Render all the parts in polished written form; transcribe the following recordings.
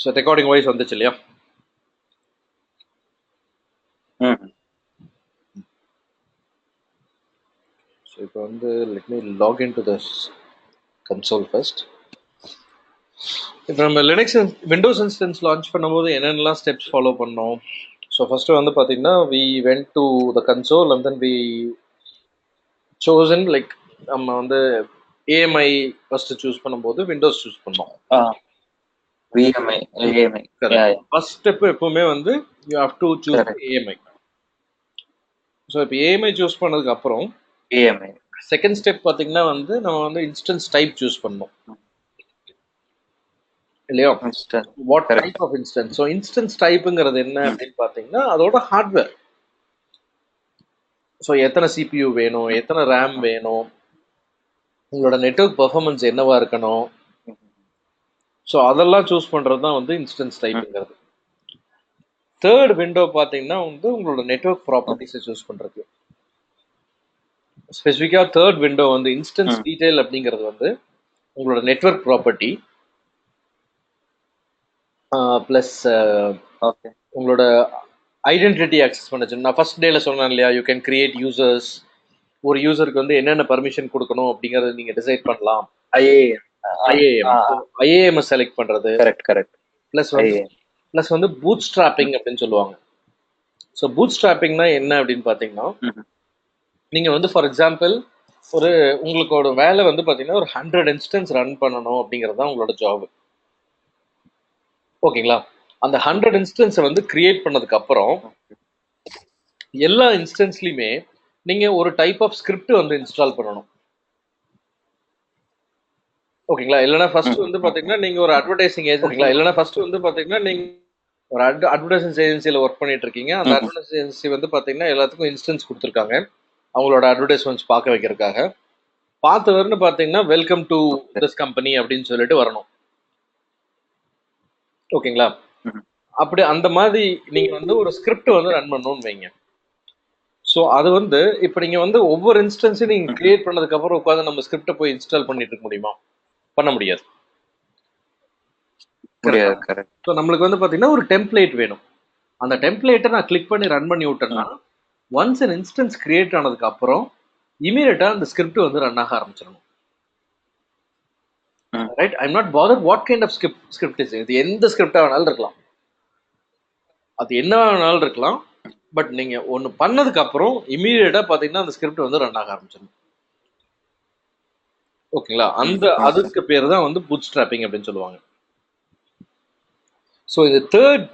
So recording voice வந்துச்சு இல்லையா? So இப்போ வந்து let me log in to this console first. இப்போ நம்ம லினக்ஸ் விண்டோஸ் இன்ஸ்டன்ஸ் லான்ச் பண்ணும்போது என்னென்னலாம் ஸ்டெப்ஸ் ஃபாலோ பண்ணோம்? ஸோ ஃபர்ஸ்ட் வந்து பார்த்தீங்கன்னா we went to the console and then we chosen like நம்ம வந்து ஏஎம்ஐ ஃபர்ஸ்ட் சூஸ் பண்ணும்போது விண்டோஸ் சூஸ் பண்ணோம். ஃபர்ஸ்ட் ஸ்டெப் எப்பவுமே வந்து you have to choose AMI. So இப்போ ஏஎம்ஐ சூஸ் பண்ணதுக்கு அப்புறம் செகண்ட் ஸ்டெப் பார்த்தீங்கன்னா வந்து நம்ம வந்து இன்ஸ்டன்ஸ் டைப் சூஸ் பண்ணோம் இல்லையா? What type of instance. So instance டைப்புங்கிறது என்ன அப்படின்னு பார்த்தீங்கன்னா அதோட ஹார்ட்வேர். ஸோ எத்தனை சிபியூ வேணும், எத்தனை ரேம் வேணும், உங்களோட நெட்வொர்க் பெர்ஃபார்மன்ஸ் என்னவா இருக்கணும். ஸோ அதெல்லாம் சூஸ் பண்ணுறது தான் வந்து இன்ஸ்டன்ஸ் டைப்புங்கிறது. தேர்ட் விண்டோ பார்த்தீங்கன்னா வந்து உங்களோட நெட்வொர்க் ப்ராப்பர்ட்டிஸை சூஸ் பண்ணுறது. ஸ்பெசிஃபிக்காக தேர்ட் விண்டோ வந்து இன்ஸ்டன்ஸ் டீடைல் அப்படிங்கிறது வந்து உங்களோட நெட்வொர்க் ப்ராப்பர்ட்டி ப்ளஸ் உங்களோட ஐடென்டிட்டி ஆக்சஸ் பண்ணுச்சு. நான் ஃபர்ஸ்ட் டேல சொன்னேன் இல்லையா, யூ கேன் கிரியேட் யூசர்ஸ். ஒரு யூசருக்கு வந்து என்னென்ன பர்மிஷன் கொடுக்கணும் அப்படிங்கறத நீங்க டிசைட் பண்ணலாம். ஐஏஎம் செலக்ட் பண்றது பிளஸ் வந்து பூட் ஸ்ட்ராப்பிங் அப்படின்னு சொல்லுவாங்க. ஸோ பூட் ஸ்ட்ராப்பிங்னா என்ன அப்படின்னு பாத்தீங்கன்னா நீங்க வந்து ஃபார் எக்ஸாம்பிள் ஒரு உங்களோட வேலை வந்து பாத்தீங்கன்னா ஒரு 100 இன்ஸ்டன்ஸ் ரன் பண்ணணும் அப்படிங்கிறது தான் உங்களோட ஜாப். ஓகேங்களா? அந்த 100 இன்ஸ்டன்ஸை வந்து கிரியேட் பண்ணதுக்கு அப்புறம் எல்லா இன்ஸ்டன்ஸ்லயுமே நீங்க ஒரு டைப் ஆஃப் ஸ்கிரிப்ட் வந்து இன்ஸ்டால் பண்ணணும். ஓகேங்களா? இல்லைன்னா ஃபர்ஸ்ட் வந்து பாத்தீங்கன்னா நீங்க ஒரு அட்வர்டைசிங் ஏஜென்சியில ஒர்க் பண்ணிட்டு இருக்கீங்க. அந்த அட்வர்டைசிங் ஏஜென்சி வந்து பாத்தீங்கன்னா எல்லாத்துக்கும் இன்ஸ்டன்ஸ் கொடுத்துருக்காங்க அவங்களோட அட்வர்டைஸ்மெண்ட்ஸ் பார்க்க வைக்கிறதுக்காக. பார்த்தவர்னு பாத்தீங்கன்னா வெல்கம் டு திஸ் கம்பெனி அப்படின்னு சொல்லிட்டு வரணும். ஓகேங்களா? அப்படி அந்த மாதிரி நீங்க வந்து ஒரு ஸ்கிரிப்ட் வந்து ரன் பண்ணணும்னு வைங்க. ஸோ அது வந்து இப்போ நீங்க வந்து ஒவ்வொரு இன்ஸ்டன்ஸையும் நீங்க கிரியேட் பண்ணதுக்கு அப்புறம் உட்காந்து நம்ம ஸ்கிரிப்டை போய் இன்ஸ்டால் பண்ணிட்டு இருக்க முடியுமா? பண்ண முடியாது. ஸோ நம்மளுக்கு வந்து பாத்தீங்கன்னா ஒரு டெம்ப்ளேட் வேணும். அந்த டெம்ப்ளேட்டை நான் கிளிக் பண்ணி ரன் பண்ணி விட்டேன்னா ஒன்ஸ் an இன்ஸ்டன்ஸ் கிரியேட் ஆனதுக்கு அப்புறம் இமீடியட்டா அந்த ஸ்கிரிப்ட் வந்து ரன் ஆக ஆரம்பிச்சிடணும். Right? I am not bothered what kind of script is. இது எந்த ஸ்கிரிப்டா வேணாலும் இருக்கலாம், அது என்ன வேணாலும் இருக்கலாம். பட் நீங்க ஒன்னு பண்ணதுக்கு அப்புறம் இமீடியட்டா பாத்தீங்கன்னா அந்த ஸ்கிரிப்ட் வந்து ரன் ஆக ஆரம்பிச்சிடணும். ஓகேங்களா? அந்த அதுக்கு பேர் தான் வந்து பூட் ஸ்ட்ராப்பிங் அப்படின்னு சொல்லுவாங்க. ஸோ இந்த தேர்ட்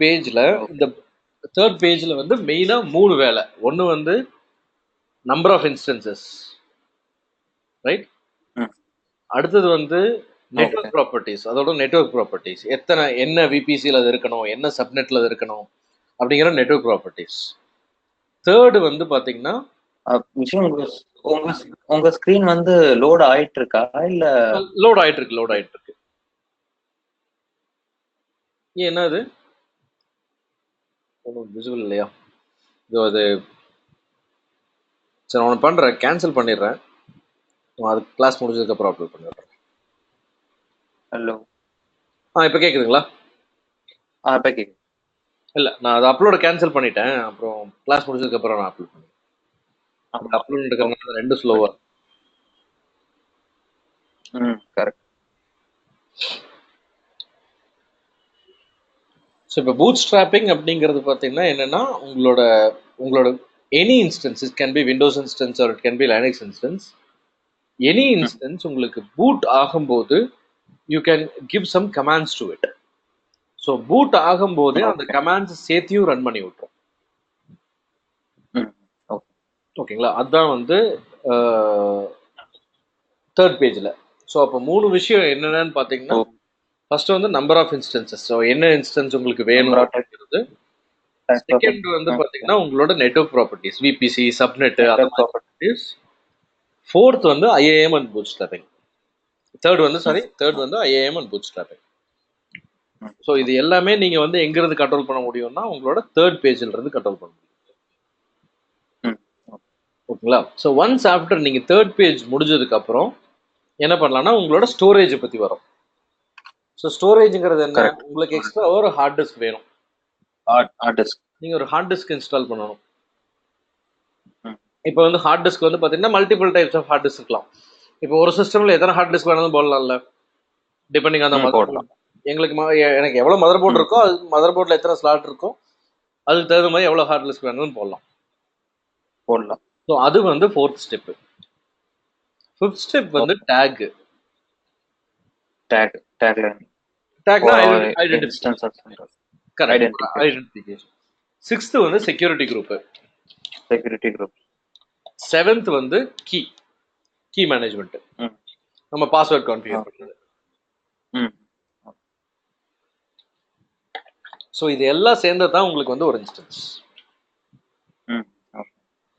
பேஜ்ல வந்து மெயினா 3 வேலை. ஒன்னு வந்து நம்பர் ஆஃப் இன்ஸ்டன்சஸ், ரைட்? அடுத்தது வந்து நெட்வொர்க் ப்ராப்பர்ட்டிஸ், அதோட நெட்வொர்க் ப்ராப்பர்ட்டிஸ் என்ன விபிசியில் அது இருக்கணும், என்ன சப்நெட்ல அது இருக்கணும் அப்படிங்கிற நெட்வொர்க் ப்ராப்பர்ட்டிஸ். தேர்டு வந்து பாத்தீங்கன்னா உங்க ஸ்கிரீன் வந்து லோட் ஆயிட்டு இருக்கா இல்ல? லோட் ஆயிட்டு இருக்கு. என்னது ஒன்றும் விசிபிள் இல்லையா? அது சரி நான் பண்றேன், கேன்சல் பண்ணிடுறேன். அது கிளாஸ் முடிஞ்சதுக்கு அப்புறம் அப்லோட் பண்ணிடுறேன். ஹலோ, இப்போ கேக்குதுங்களா? இப்போ கேக்குது. இல்ல நான் அதை அப்லோட கேன்சல் பண்ணிட்டேன். அப்புறம் கிளாஸ் முடிஞ்சதுக்கு அப்புறம் நான் அப்லோட் பண்ணேன். அப்லோட் இருக்கிறதுனால ரெண்டு ஸ்லோவா. கரெக்ட். ஸோ இப்போ பூட் ஸ்ட்ராப்பிங் அப்படிங்கிறது பார்த்தீங்கன்னா என்னன்னா உங்களோட any instance, it can be Windows instance or it can be Linux instance. Any instance உங்களுக்கு பூட் ஆகும்போது you can give some commands to it. So boot ஆகும்போதே அந்த கமாண்ட்ஸ் சேர்த்தியும் ரன் பண்ணி விட்டுரும். ஓகேங்களா? அதுதான் வந்து தேர்ட் பேஜ்ல. ஸோ அப்போ 3 விஷயம் என்னென்னு பார்த்தீங்கன்னா ஃபர்ஸ்ட் வந்து நம்பர் ஆஃப் இன்ஸ்டன்சஸ். ஸோ என்ன இன்ஸ்டன்ஸ் உங்களுக்கு வேணும் அப்படிங்கிறது. செகண்ட் வந்து பாத்தீங்கன்னா உங்களோட நெட்வொர்க் ப்ராப்பர்ட்டிஸ், விபிசி, சப்நெட், அந்த ப்ராப்பர்ட்டிஸ். ஃபோர்த் வந்து IAM and bootstrapping. Third வந்து IAM and bootstrapping. So இது எல்லாமே நீங்க வந்து எங்க இருந்து கண்ட்ரோல் பண்ண முடியும்னா உங்களோட தேர்ட் பேஜ்ல இருந்து கண்ட்ரோல் பண்ண முடியும். ஓகேங்களா? ஸோ ஒன்ஸ் ஆஃப்டர் நீங்க தேர்ட் பேஜ் முடிஞ்சதுக்கு அப்புறம் என்ன பண்ணலாம்னா உங்களோட ஸ்டோரேஜ் பத்தி வரும். ஸோ ஸ்டோரேஜ்ங்கிறது என்ன, கரெக்ட். உங்களுக்கு எக்ஸ்ட்ரா ஒரு ஹார்ட் டிஸ்க் வேணும். Hard disk. நீங்க ஒரு ஹார்ட் டிஸ்க் இன்ஸ்டால் பண்ணணும். ம். இப்போ வந்து ஹார்ட் டிஸ்க் வந்து பாத்தீங்கன்னா multiple types of hard disk இருக்கலாம். இப்போ ஒரு சிஸ்டம்ல எத்தனை ஹார்ட் டிஸ்க் வேணாலும் போடலாம்ல, depending on the motherboard. போடலாம். எங்களுக்கு எனக்கு எவ்வளவு மதர் போர்ட் இருக்கோ, அது மதர் போர்ட்ல எத்தனை ஸ்லாட் இருக்கோ அதுக்கு தகுந்த மாதிரி எவ்வளவு ஹார்ட் டிஸ்க் வேணாலும் போடலாம். ஸோ அது வந்து 4th ஸ்டெப். 5th ஸ்டெப் வந்து டேக். டேக்னா ஐடென்டிஃபிகேஷன். Correct, identification. 6th வந்து செக்யூரிட்டி குரூப். 7th வந்து கீ மேனேஜ்மெண்ட். நம்ம பாஸ்வேர்ட் கான்ஃபிகர் பண்றது. ஸோ இது எல்லாம் சேர்ந்தது தான் உங்களுக்கு வந்து ஒரு இன்ஸ்டன்ஸ்.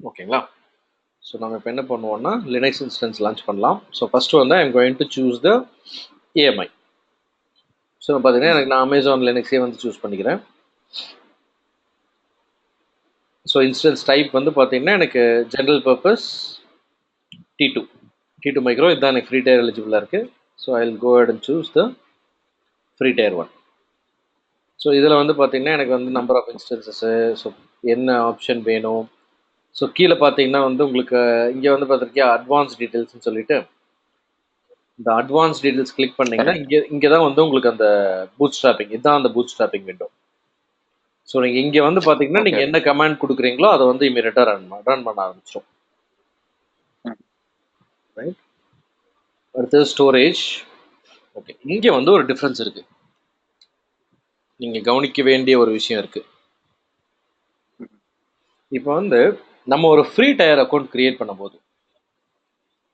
ஓகேங்களா? ஸோ நம்ம இப்போ என்ன பண்ணுவோம்னா லினக்ஸ் இன்ஸ்டன்ஸ் லான்ச் பண்ணலாம். ஸோ ஃபர்ஸ்ட் வந்து I am going to choose the AMI. So பார்த்தீங்கன்னா எனக்கு நான் அமேசான் லினக்ஸே வந்து சூஸ் பண்ணிக்கிறேன். ஸோ இன்ஸ்டன்ஸ் டைப் வந்து பார்த்தீங்கன்னா எனக்கு ஜென்ரல் பர்பஸ் T2 மைக்ரோ, இதுதான் எனக்கு ஃப்ரீ டயர் எலிஜிபிளாக இருக்குது. So I will go ahead and choose the free tier 1. So இதில் வந்து பார்த்தீங்கன்னா எனக்கு வந்து நம்பர் ஆஃப் இன்ஸ்டன்சஸ்ஸு, ஸோ என்ன ஆப்ஷன் வேணும். ஸோ கீழே பார்த்தீங்கன்னா வந்து உங்களுக்கு இங்கே வந்து பார்த்துருக்கியா அட்வான்ஸ் டீட்டெயில்ஸ்னு சொல்லிட்டு இந்த அட்வான்ஸ் டீட்டெயில்ஸ் கிளிக் பண்ணீங்கன்னா இங்கே தான் வந்து உங்களுக்கு அந்த பூட் ஸ்ட்ராப்பிங், இதுதான் அந்த பூட் ஸ்ட்ராப்பிங் விண்டோ. ஸோ நீங்கள் இங்கே வந்து பார்த்தீங்கன்னா நீங்கள் என்ன கமாண்ட் கொடுக்குறீங்களோ அதை வந்து இமீடியட்டாக ரன் பண்ண ஆரம்பிச்சிடும். ரைட். அடுத்தது ஸ்டோரேஜ். ஓகே, இங்கே வந்து ஒரு டிஃப்ரென்ஸ் இருக்கு, நீங்கள் கவனிக்க வேண்டிய ஒரு விஷயம் இருக்கு. இப்போ வந்து நம்ம ஒரு ஃப்ரீ டயர் அக்கௌண்ட் கிரியேட் பண்ணும்போது,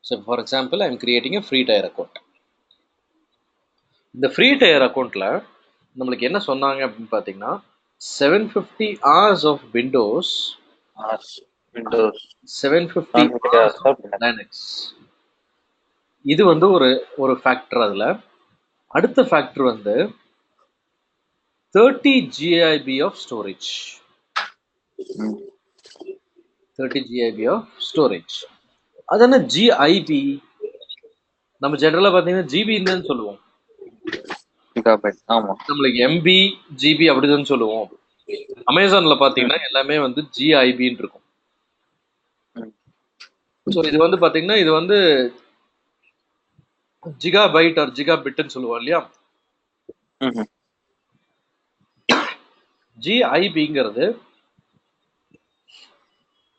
so for example I am creating a free tyre account. இந்த ஃப்ரீ டயர் அக்கௌண்ட்டில் நம்மளுக்கு என்ன சொன்னாங்க அப்படின்னு பார்த்தீங்கன்னா 750 hours of Windows, 750 hours of Linux. இது வந்து ஒரு ஃபேக்டர். அதில் அடுத்த ஃபேக்டர் வந்து 30 GB of storage. 30 GB of storage. அது என்ன ஜிஐபி? நம்ம ஜெனரலாக பார்த்தீங்கன்னா ஜிபின்னு தான் சொல்லுவோம், நம்மளுக்கு எம்பி ஜிபி அப்படிதான் சொல்லுவோம். அமேசான்ல பார்த்தீங்கன்னா எல்லாமே வந்து ஜிஐபின்னு இருக்கும். ஸோ இது வந்து பார்த்தீங்கன்னா இது வந்து ஜிகா பைட் ஆர் ஜிகா பிட்னு சொல்லுவோம் இல்லையா. ஜிஐபிங்கிறது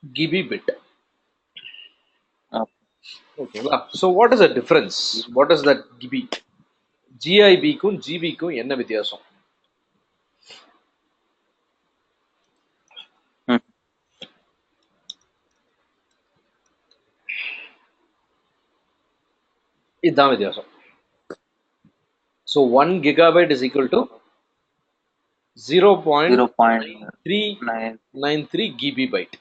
கிபி பிட். ஓகேங்களா? So what is the difference, what is that கிபி? ஜிஐபிக்கும் ஜிபிக்கும் என்ன வித்தியாசம்? இதுதான் வித்தியாசம். So 1 gigabyte is equal to 0.393 gigabyte.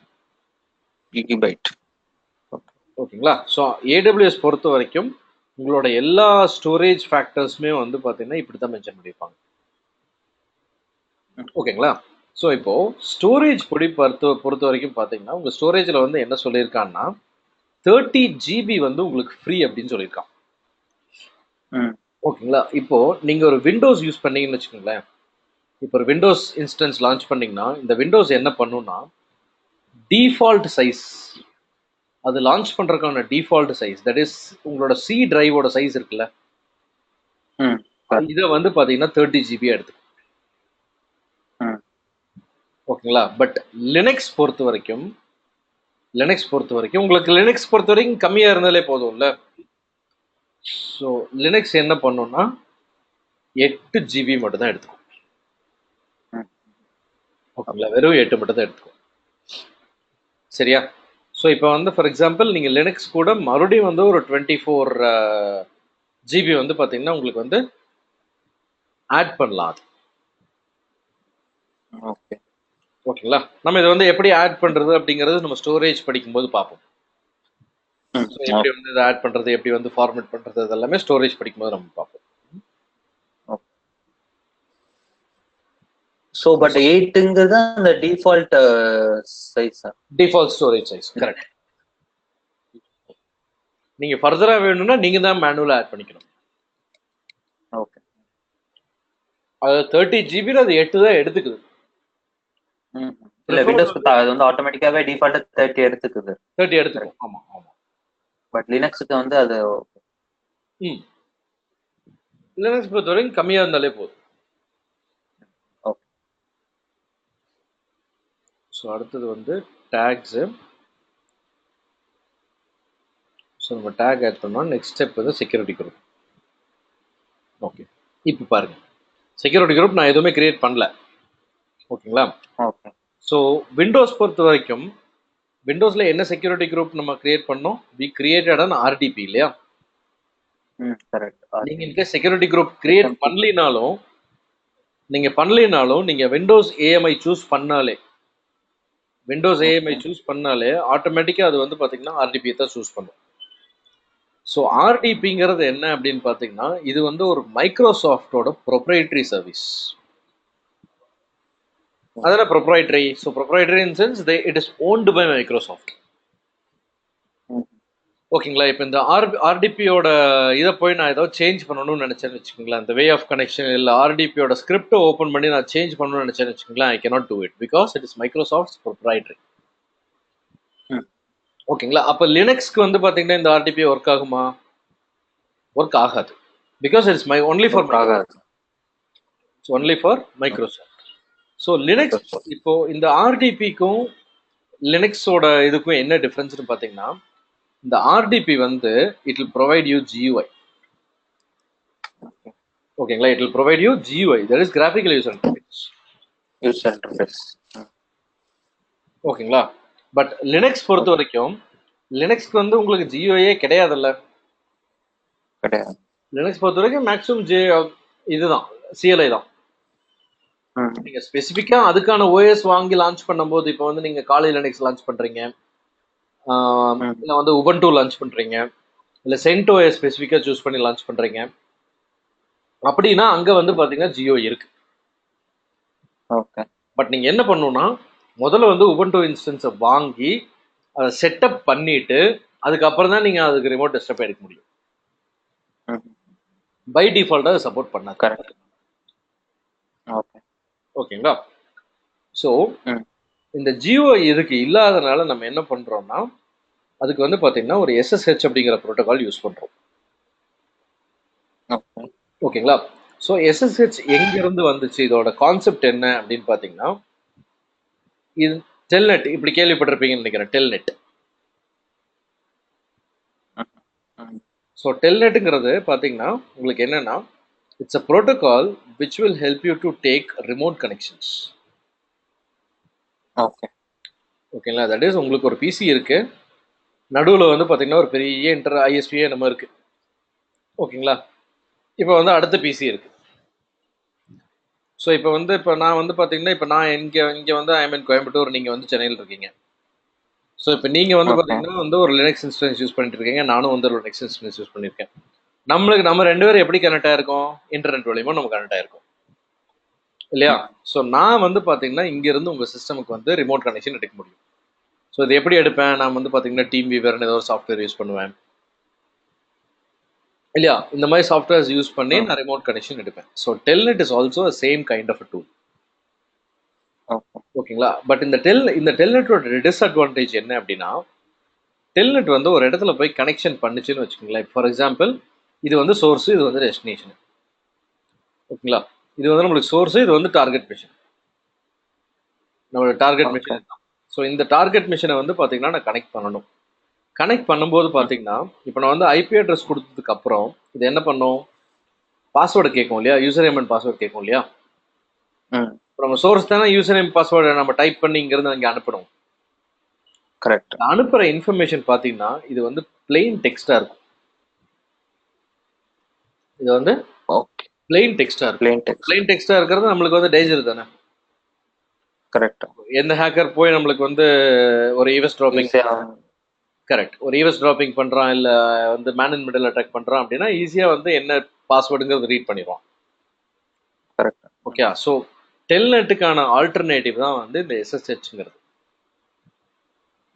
ஓகேங்களா? ஸோ AWS பொறுத்த வரைக்கும் உங்களோட எல்லா ஸ்டோரேஜ் ஃபேக்டர்ஸுமே வந்து பார்த்தீங்கன்னா இப்படி தான் மென்ஷன் பண்ணியிருப்பாங்க. ஓகேங்களா? ஸோ இப்போ ஸ்டோரேஜ் பொறுத்த வரைக்கும் பார்த்தீங்கன்னா உங்கள் ஸ்டோரேஜில் வந்து என்ன சொல்லியிருக்கான்னா 30 GB வந்து உங்களுக்கு ஃப்ரீ அப்படின்னு சொல்லியிருக்கான். ஓகேங்களா? இப்போ நீங்கள் ஒரு விண்டோஸ் யூஸ் பண்ணீங்கன்னு வச்சுக்கோங்களேன். இப்போ ஒரு விண்டோஸ் இன்ஸ்டன்ஸ் லான்ச் பண்ணீங்கன்னா இந்த விண்டோஸ் என்ன பண்ணுன்னா டிஃபால்ட் சைஸ், அது லான்ச் பண்ணுறதுக்கான டிஃபால்ட் சைஸ், தட் இஸ் உங்களோட சி டிரைவோட சைஸ் இருக்குல்ல, இதை வந்து பார்த்தீங்கன்னா 30 GB எடுத்து. ஓகேங்களா? பட் லினக்ஸ் பொறுத்த வரைக்கும் உங்களுக்கு லினக்ஸ் பொறுத்த வரைக்கும் கம்மியாக இருந்தாலே போதும்ல. ஸோ லினக்ஸ் என்ன பண்ணுன்னா 8 GB மட்டும் தான் எடுத்துக்கும். ஓகேங்களா? வெறும் 8 மட்டும் தான் எடுத்துக்கும். சரியா? ஸோ இப்போ வந்து ஃபார் எக்ஸாம்பிள் நீங்கள் லினக்ஸ் கூட மறுபடியும் வந்து ஒரு 24 GB வந்து பார்த்தீங்கன்னா உங்களுக்கு வந்து ஆட் பண்ணலாம். அது ஓகேங்களா? நம்ம இதை வந்து எப்படி ஆட் பண்ணுறது அப்படிங்கிறது நம்ம ஸ்டோரேஜ் படிக்கும்போது பார்ப்போம். எப்படி வந்து இதை ஆட் பண்ணுறது, எப்படி வந்து ஃபார்மேட் பண்ணுறது, அதெல்லாமே ஸ்டோரேஜ் படிக்கும்போது நம்ம பார்ப்போம். ஸோ பட் 8ங்கிறது அந்த default size, default storage size. Correct. நீங்க ஃபர்தரா வேணும்னா நீங்க தான் மேனுவலா ஆட் பண்ணிக்கணும். ஓகே. அது 30 GB அது 8 தான் எடுத்துக்குது. இல்ல விண்டோஸ்க்கு அது வந்து ஆட்டோமேட்டிக்காவே டிஃபால்ட்டா 30 எடுத்துக்குது. 30 எடுத்துக்கும். ஆமா ஆமா. பட் லினக்ஸ்க்கு வந்து அது லினக்ஸ் பொறுத்த வரைக்கும் கம்மியா இருந்தாலே போதும். ஓகே. ஸோ அடுத்தது வந்து டேக்ஸு. ஸோ நம்ம டேக் ஆட் பண்ணோம். நெக்ஸ்ட் ஸ்டெப் வந்து செக்யூரிட்டி குரூப். ஓகே, இப்போ பாருங்க, செக்யூரிட்டி குரூப் நான் எதுவுமே கிரியேட் பண்ணல. ஓகேங்களா? ஓகே. ஸோ விண்டோஸ் பொறுத்த வரைக்கும் விண்டோஸ்ல என்ன செக்யூரிட்டி குரூப் நம்ம கிரியேட் பண்ணோம்? வி கிரியேட்டட் அன் ஆர்டிபி இல்லையா? கரெக்ட். நீங்க இங்க செக்யூரிட்டி குரூப் கிரியேட் பண்ணலினாலும் நீங்க விண்டோஸ் ஏஎம்ஐ சூஸ் பண்ணாலே ஆட்டோமேட்டிக்கா அது வந்து பாத்தீங்கன்னா ஆர்டிபி தான் சூஸ் பண்ணும். ஸோ ஆர்டிபிங்கிறது என்ன அப்படின்னு பாத்தீங்கன்னா, இது வந்து ஒரு மைக்ரோசாஃப்டோட ப்ரொப்ரைட்டரி சர்வீஸ். அதெல்லாம் proprietary. So proprietary in sense it is owned by Microsoft. ஓகேங்களா? இப்போ இந்த ஆர்டிபியோட இதை போய் நான் ஏதாவது சேஞ்ச் பண்ணணும்னு நினைச்சேன்னு வச்சுக்கோங்களேன், இந்த வே ஆஃப் கனெக்ஷன் இல்லை ஆர்டிபியோட ஸ்கிரிப்டை ஓப்பன் பண்ணி நான் சேஞ்ச் பண்ணணும்னு நினைச்சேன்னு வச்சுக்கோங்களேன், I cannot do it because it is Microsoft proprietary. ஓகேங்களா? அப்போ லினக்ஸ்க்கு வந்து பார்த்தீங்கன்னா இந்த ஆர்டிபி ஒர்க் ஆகுமா? ஒர்க் ஆகாது. Because it's only for Microsoft. So Linux இப்போ இந்த ஆர்டிபிக்கும் லினக்ஸோட இதுக்கும் என்ன டிஃப்ரென்ஸ்னு பார்த்தீங்கன்னா, இந்த ஆர்டிபி வந்து it will provide you GUI. ஓகேங்களா? It will provide you GUI, that is graphical user interface. ஓகேங்களா? பட் லினக்ஸ் பொறுத்த வரைக்கும் லினக்ஸ்க்கு வந்து உங்களுக்கு GUI கிடையாதுல்ல. கிடையாது. லினக்ஸ் பொறுத்த வரைக்கும் மேக்ஸிமம் இதுதான் CLI தான். நீங்க ஸ்பெசிஃபிக்கா அதுக்கான OS வாங்கி லான்ச் பண்ணும்போது, இப்போ வந்து நீங்க காலி லினக்ஸ் லான்ச் பண்றீங்க, இல்லை வந்து உபன்டூ லான்ச் பண்றீங்க, இல்லை CentOS ஸ்பெசிஃபிக்கா சூஸ் பண்ணி லான்ச் பண்றீங்க அப்படின்னா அங்க வந்து பாத்தீங்கன்னா GUI இருக்கு. ஓகே. பட் நீங்க என்ன பண்ணணும்னா, முதல்ல வந்து உபன்டூ இன்ஸ்டன்ஸை வாங்கி அதை செட்டப் பண்ணிட்டு அதுக்கப்புறம் தான் நீங்க அதுக்கு ரிமோட் டெஸ்க்டாப் எடுக்க முடியும். பை டிஃபால்ட்டா அதை சப்போர்ட் பண்ணாது. கரெக்ட். ஓகே. ஓகேங்களா? ஸோ இந்த GUI இதுக்கு இல்லாதனால நம்ம என்ன பண்றோம்னா, அதுக்கு வந்து பாத்தீங்கன்னா ஒரு SSH அப்படிங்கிற ப்ரோட்டோகால் யூஸ் பண்றோம். ஓகேங்களா? ஸோ SSH எங்கிருந்து வந்துச்சு, இதோட கான்செப்ட் என்ன அப்படின்னு பாத்தீங்கன்னா, இது டெல்நெட், இப்படி கேள்விப்பட்டிருப்பீங்கன்னு நினைக்கிறேன். டெல்நெட். ஸோ டெல்நெட்டுங்கிறது பார்த்தீங்கன்னா உங்களுக்கு என்னன்னா, it's a protocol which will help you to take remote connections. Okay. ஓகேங்களா? தட் இஸ் உங்களுக்கு ஒரு பிசி இருக்கு, நடுவில் வந்து பார்த்தீங்கன்னா ஒரு பெரிய ISP நம்ம இருக்கு. ஓகேங்களா? இப்போ வந்து அடுத்த பிசி இருக்கு. ஸோ இப்போ நான் வந்து பார்த்தீங்கன்னா, இப்போ நான் இங்கே வந்து ஐ மீன் கோயம்புத்தூர், நீங்கள் வந்து சென்னையில் இருக்கீங்க. ஸோ இப்போ நீங்கள் வந்து பார்த்தீங்கன்னா வந்து ஒரு லினக்ஸ் இன்ஸ்டன்ஸ் யூஸ் பண்ணிட்டு இருக்கீங்க, நானும் வந்து ஒரு லினக்ஸ் இன்ஸ்டன்ஸ் யூஸ் பண்ணியிருக்கேன். நம்ம ரெண்டு பேரும் எப்படி கனெக்ட் ஆயிருக்கோம்? இன்டர்நெட் மூலியமா நம்ம கனெக்ட் ஆயிருக்கோம் இல்லையா? ஸோ நான் வந்து பார்த்தீங்கன்னா இங்கிருந்து உங்கள் சிஸ்டமுக்கு வந்து ரிமோட் கனெக்ஷன் எடுக்க முடியும். ஸோ இது எப்படி எடுப்பேன்? நான் வந்து பார்த்தீங்கன்னா டீம் வீவர்னு ஏதோ ஒரு சாஃப்ட்வேர் யூஸ் பண்ணுவேன் இல்லையா? இந்த மாதிரி சாஃப்ட்வேர்ஸ் யூஸ் பண்ணி நான் ரிமோட் கனெக்ஷன் எடுப்பேன். So telnet is also same kind of a tool. ஓகேங்களா? பட் இந்த டெல்நெட்டோட டிஸ்அட்வான்டேஜ் என்ன அப்படின்னா, டெல்நெட் வந்து ஒரு இடத்துல போய் கனெக்ஷன் பண்ணுச்சுன்னு வச்சுக்கோங்களேன். ஃபார் எக்ஸாம்பிள், இது வந்து சோர்ஸ், இது வந்து டெஸ்டினேஷன். ஓகேங்களா? இது வந்து நம்மளுக்கு சோர்ஸ், இது வந்து டார்கெட் மிஷின், நம்மளோட டார்கெட் மிஷின் தான். ஸோ இந்த டார்கெட் மிஷினை வந்து பார்த்தீங்கன்னா நான் கனெக்ட் பண்ணணும். கனெக்ட் பண்ணும்போது பார்த்தீங்கன்னா, இப்போ நான் வந்து IP அட்ரஸ் கொடுத்ததுக்கு அப்புறம் இது என்ன பண்ணும்? பாஸ்வேர்டு கேட்கும் இல்லையா? யூசர் நேம் அண்ட் பாஸ்வேர்டு கேட்கும் இல்லையா? இப்போ நம்ம சோர்ஸ் தானே யூசர் நேம் பாஸ்வேர்டை நம்ம டைப் பண்ணி இங்கிருந்து அங்கே அனுப்பணும். கரெக்ட். அனுப்புற இன்ஃபர்மேஷன் பார்த்தீங்கன்னா இது வந்து பிளெயின் டெக்ஸ்டா இருக்கும். இது வந்து பிளெயின் டெக்ஸ்டா இருக்கும். பிளெயின் டெக்ஸ்டா இருக்கிறது நம்மளுக்கு வந்து டேஞ்சர் தானே. கரெக்ட். எந்த ஹேக்கர் போய் நம்மளுக்கு வந்து ஒரு ஈவஸ் டிராப்பிங், கரெக்ட், ஒரு ஈவஸ் டிராப்பிங் பண்றான், இல்ல வந்து மேன் இன் மிடில் அட்டாக் பண்றான் அப்படின்னா ஈஸியா வந்து என்ன பாஸ்வேர்டுங்கிறது ரீட் பண்ணிடுவான். கரெக்ட். ஓகே. ஸோ டெல்நெட்டுக்கான ஆல்டர்னேட்டிவ் தான் வந்து இந்த SSHங்கிறது.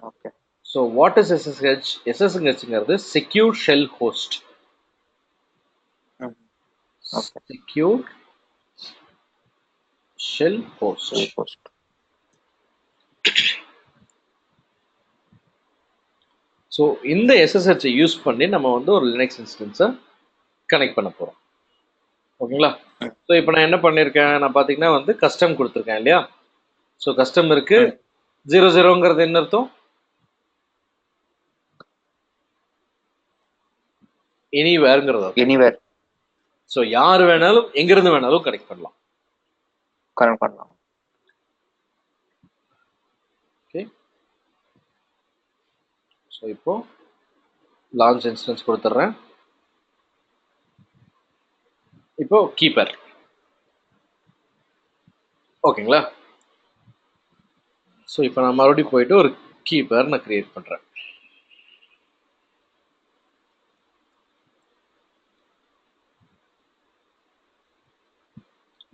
Okay. So what is SSH? SSHங்கிறது secure shell host. Secure shell host. So இந்த எஸ்எஸ்ஹெச் யூஸ் பண்ணி நம்ம வந்து ஒரு லினக்ஸ் இன்ஸ்டன்ஸை கனெக்ட் பண்ண போகிறோம். ஓகேங்களா? ஸோ இப்போ நான் என்ன பண்ணியிருக்கேன், நான் பார்த்தீங்கன்னா வந்து கஸ்டம் கொடுத்துருக்கேன் இல்லையா? ஸோ கஸ்டம் இருக்கு. 00ங்கிறது என்ன அர்த்தம்? எனிவேர்ங்கிறது. எனிவேர். ஸோ யார் வேணாலும் எங்கிருந்து வேணாலும் கனெக்ட் பண்ணலாம். ஓகே. ஸோ இப்போ லான்ச் இன்ஸ்டன்ஸ் கொடுத்துட்றேன். இப்போ கீப்பர். ஓகேங்களா? ஸோ இப்போ நான் மறுபடியும் போயிட்டு ஒரு கீப்பர் நான் கிரியேட் பண்ணுறேன்.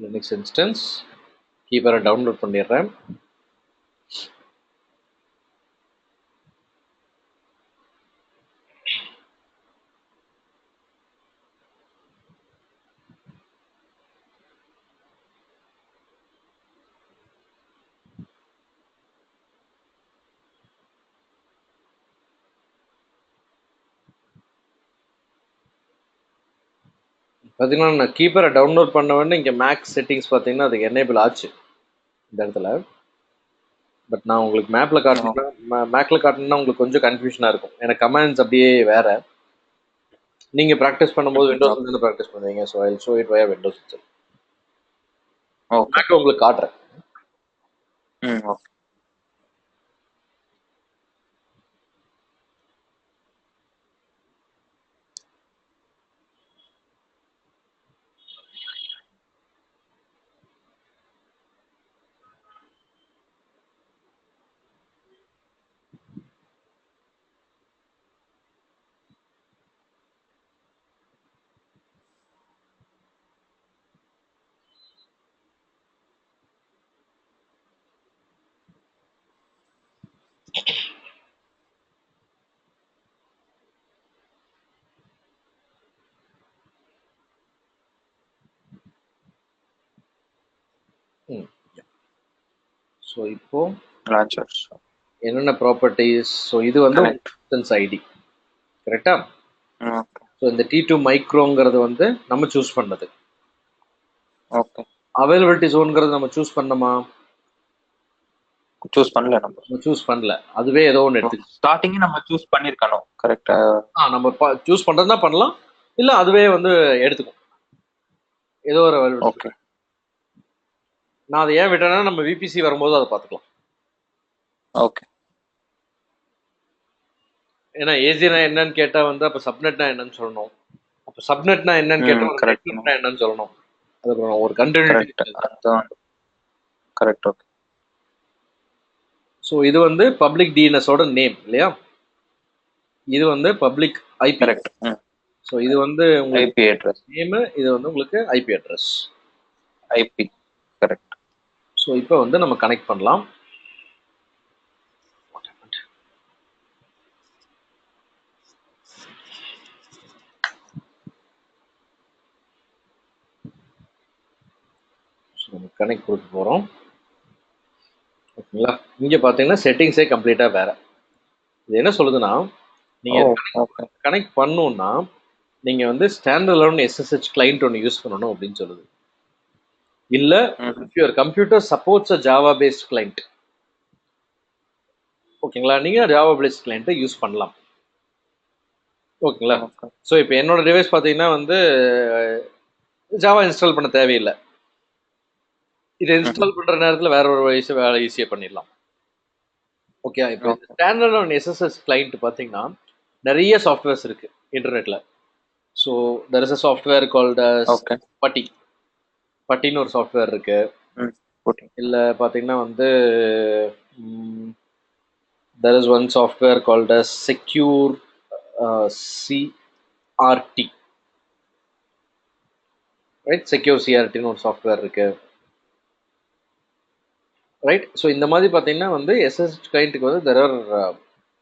லினக்ஸ் இன்ஸ்டன்ஸ் கீப்பரை டவுன்லோட் பண்ணிடுறேன். பார்த்தீங்கன்னா நான் கீப்பரை டவுன்லோட் பண்ண உடனே இங்கே மேக்ஸ் செட்டிங்ஸ் பார்த்தீங்கன்னா அதுக்கு எனேபிள் ஆச்சு இந்த இடத்துல. பட் நான் உங்களுக்கு மேப்பில் காட்டினா மேக்கில் காட்டினா உங்களுக்கு கொஞ்சம் கன்ஃபியூஷனாக இருக்கும். எனக்கு கமெண்ட்ஸ் அப்படியே வேற. நீங்கள் ப்ராக்டிஸ் பண்ணும்போது விண்டோஸ் வந்து ப்ராக்டிஸ் பண்ணுவீங்க. So I show it via Windows itself. Mac உங்களுக்கு காட்டுறேன். ஸோ இப்போ என்னென்ன ப்ராப்பர்ட்டிஸ். ஸோ இது வந்து இன்ஸ்டன்ஸ் ஐடி கரெக்டா? ஸோ இந்த T2 மைக்ரோங்கிறது வந்து நம்ம சூஸ் பண்ணது. அவைலபிலிட்டி ஜோன்ங்கிறது நம்ம சூஸ் பண்ணோமா? சூஸ் பண்ணல. நம்ம சூஸ் பண்ணல. அதுவே ஏதோ ஒன்று எடுத்து ஸ்டார்டிங் நம்ம சூஸ் பண்ணிருக்கணும். கரெக்டா? நம்ம சூஸ் பண்றதுனா பண்ணலாம், இல்ல அதுவே வந்து எடுத்துக்கும் ஏதோ ஒரு அவைலபிலிட்டி. நான் அதை ஏன் விட்டேன்னா நம்ம விபிசி வரும்போது அதை பார்த்துக்கலாம். ஓகே. ஏன்னா ஏசினா என்னன்னு கேட்டா வந்து அப்ப சப்நெட்னா என்னன்னு சொல்லணும். அப்ப சப்நெட்னா என்னன்னு கேட்டா என்னன்னு சொல்லணும். அது ஒரு கண்டினியூட்டி. கரெக்ட். ஓகே. ஸோ இது வந்து பப்ளிக் டிஎன்எஸோட நேம் இல்லையா? இது வந்து பப்ளிக் ஐபி. கரெக்ட். ஸோ இது வந்து உங்களுக்கு ஐபி அட்ரஸ் நேம், இது வந்து உங்களுக்கு IP address. IP correct. So இப்போ வந்து நம்ம கனெக்ட் பண்ணலாம். கனெக்ட் கொடுக்க போகிறோம். ஓகேங்களா? இங்கே பார்த்தீங்கன்னா செட்டிங்ஸே கம்ப்ளீட்டாக வேற. இது என்ன சொல்லுதுன்னா, நீங்கள் கனெக்ட் பண்ணணும்னா நீங்கள் வந்து ஸ்டாண்டர்ட் அலோன் எஸ்எஸ்ஹெச் கிளைண்ட் ஒன்று யூஸ் பண்ணணும் அப்படின்னு சொல்லுது. இல்லை if your computer supports a Java based client, ஓகேங்களா, நீங்கள் ஜாவா பேஸ்ட் கிளைண்ட்டை யூஸ் பண்ணலாம். ஓகேங்களா? ஸோ இப்போ என்னோட டிவைஸ் பார்த்தீங்கன்னா வந்து ஜாவா இன்ஸ்டால் பண்ண தேவையில்லை. இதை இன்ஸ்டால் பண்ணுற நேரத்தில் வேற ஒரு வயசு வேலை ஈஸியாக பண்ணிடலாம். ஓகே. இப்போ ஸ்டாண்டர்ட் ஆன் எஸ்எஸ்எஸ் கிளைண்ட் பார்த்தீங்கன்னா நிறைய சாஃப்ட்வேர்ஸ் இருக்கு இன்டர்நெட்ல. So there is a software called பட்டின்னு ஒரு சாஃப்ட்வேர் இருக்கு. இல்லை பார்த்தீங்கன்னா வந்து there is one software called secure CRT, right? Secure சிஆர்டின்னு ஒரு சாஃப்ட்வேர் இருக்கு, ரைட்? ஸோ இந்த மாதிரி பார்த்தீங்கன்னா வந்து எஸ்எஸ்ஹெச் கிளைண்ட்டுக்கு வந்து தெர் ஆர்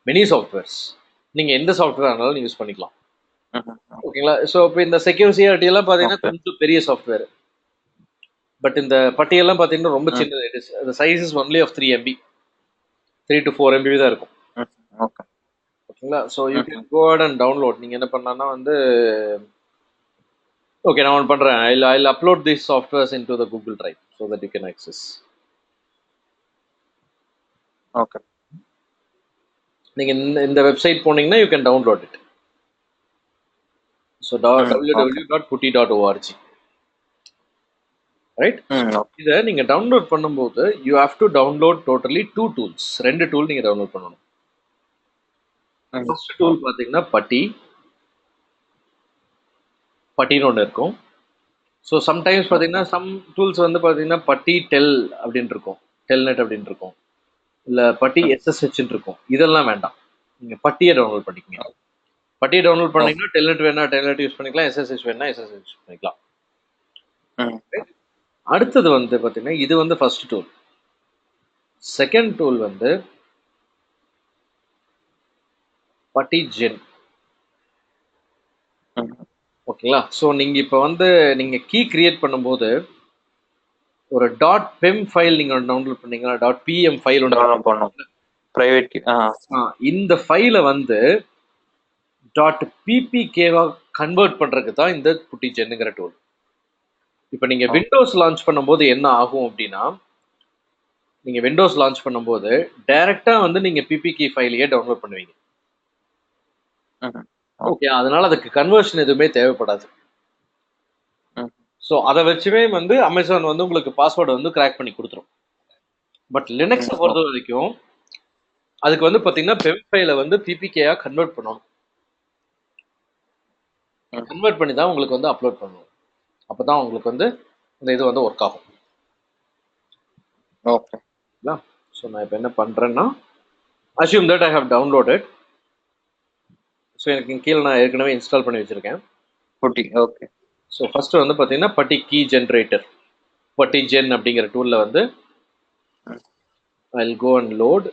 மெனி சாஃப்ட்வேர்ஸ். நீங்கள் எந்த சாஃப்ட்வேர் ஆனாலும் நீங்கள் யூஸ் பண்ணிக்கலாம். ஓகேங்களா? ஸோ இப்போ இந்த செக்யூர் சிஆர்டி எல்லாம் பார்த்தீங்கன்னா கொஞ்சம் பெரிய சாஃப்ட்வேர். பட் இந்த பட்டியெல்லாம் பார்த்தீங்கன்னா ரொம்ப சின்னது. the size is only of 3 MB, 3 to 4 MB தான் இருக்கும். ஓகே ஓகேங்களா? So you can go at and download. நீங்கள் என்ன பண்ணலாம்னா வந்து ஓகே நான் ஒன்று பண்ணுறேன். I'll upload these softwares into the Google Drive so that you can access. Okay நீங்கள் இந்த வெப்சைட் போனீங்கன்னா you can download it. So www.putty.org, right? இதை நீங்கள் டவுன்லோட் பண்ணும்போது you have to download totally 2 tools. 2 tool நீங்கள் டவுன்லோட் பண்ணணும். First tool பார்த்தீங்கன்னா பட்டின்னு ஒன்று இருக்கும். ஸோ சம்டைம்ஸ் பார்த்தீங்கன்னா சம் டூல்ஸ் வந்து பார்த்தீங்கன்னா பட்டி டெல் அப்படின்னு இருக்கும், டெல்நெட் அப்படின்னு இருக்கும், இல்லை பட்டி எஸ்எஸ்ஹெச்ன்னு இருக்கும். இதெல்லாம் வேண்டாம், நீங்கள் பட்டியை டவுன்லோட் பண்ணிக்கங்க. பட்டியை டவுன்லோட் பண்ணீங்கன்னா டெல்நெட் வேணா டெல்நெட் யூஸ் பண்ணிக்கலாம், எஸ்எஸ்ஹெச் வேணா எஸ்எஸ்ஹெச் யூஸ் பண்ணிக்கலாம். அடுத்தது வந்து பார்த்தீங்கன்னா இது வந்து ஃபர்ஸ்ட் டூல். செகண்ட் டூல் வந்து பட்டி ஜென். ஓகேங்களா? ஸோ நீங்கள் இப்போ வந்து நீங்கள் கீ கிரியேட் பண்ணும்போது ஒரு .pem ஃபைல் நீங்கள் டவுன்லோட் பண்ணீங்கன்னா .pm ஃபைல் ஒன்று பண்ணணும், பிரைவேட். இந்த ஃபைலை வந்து .ppkவா கன்வெர்ட் பண்ணுறதுக்கு தான் இந்த புட்டி ஜென்னுங்கிற டூல். இப்போ நீங்கள் விண்டோஸ் லான்ச் பண்ணும்போது என்ன ஆகும் அப்படின்னா, நீங்கள் விண்டோஸ் லான்ச் பண்ணும்போது டைரெக்டாக வந்து நீங்கள் பிபிகே ஃபைலையே டவுன்லோட் பண்ணுவீங்க. ஓகே, அதனால அதுக்கு கன்வர்ஷன் எதுவுமே தேவைப்படாது. ஸோ அதை வச்சுமே வந்து அமேசான் வந்து உங்களுக்கு பாஸ்வேர்டை வந்து கிராக் பண்ணி கொடுத்துரும். பட் லினக்ஸை பொறுத்த வரைக்கும் அதுக்கு வந்து பார்த்தீங்கன்னா பெம் ஃபைலை வந்து பிபிகேயா கன்வெர்ட் பண்ணணும். கன்வெர்ட் பண்ணி தான் உங்களுக்கு வந்து அப்லோட் பண்ணணும். அப்போ தான் உங்களுக்கு வந்து இந்த இது வந்து ஒர்க் ஆகும். ஓகேங்களா? ஸோ நான் இப்போ என்ன பண்ணுறேன்னா, assume that I have downloaded. So எனக்கு கீழே நான் ஏற்கனவே இன்ஸ்டால் பண்ணி வச்சுருக்கேன் பட்டி. ஓகே. ஸோ ஃபஸ்ட்டு வந்து பார்த்தீங்கன்னா பட்டி கீ ஜென்ரேட்டர், பட்டி ஜென் அப்படிங்கிற டூலில் வந்து I'll go and load.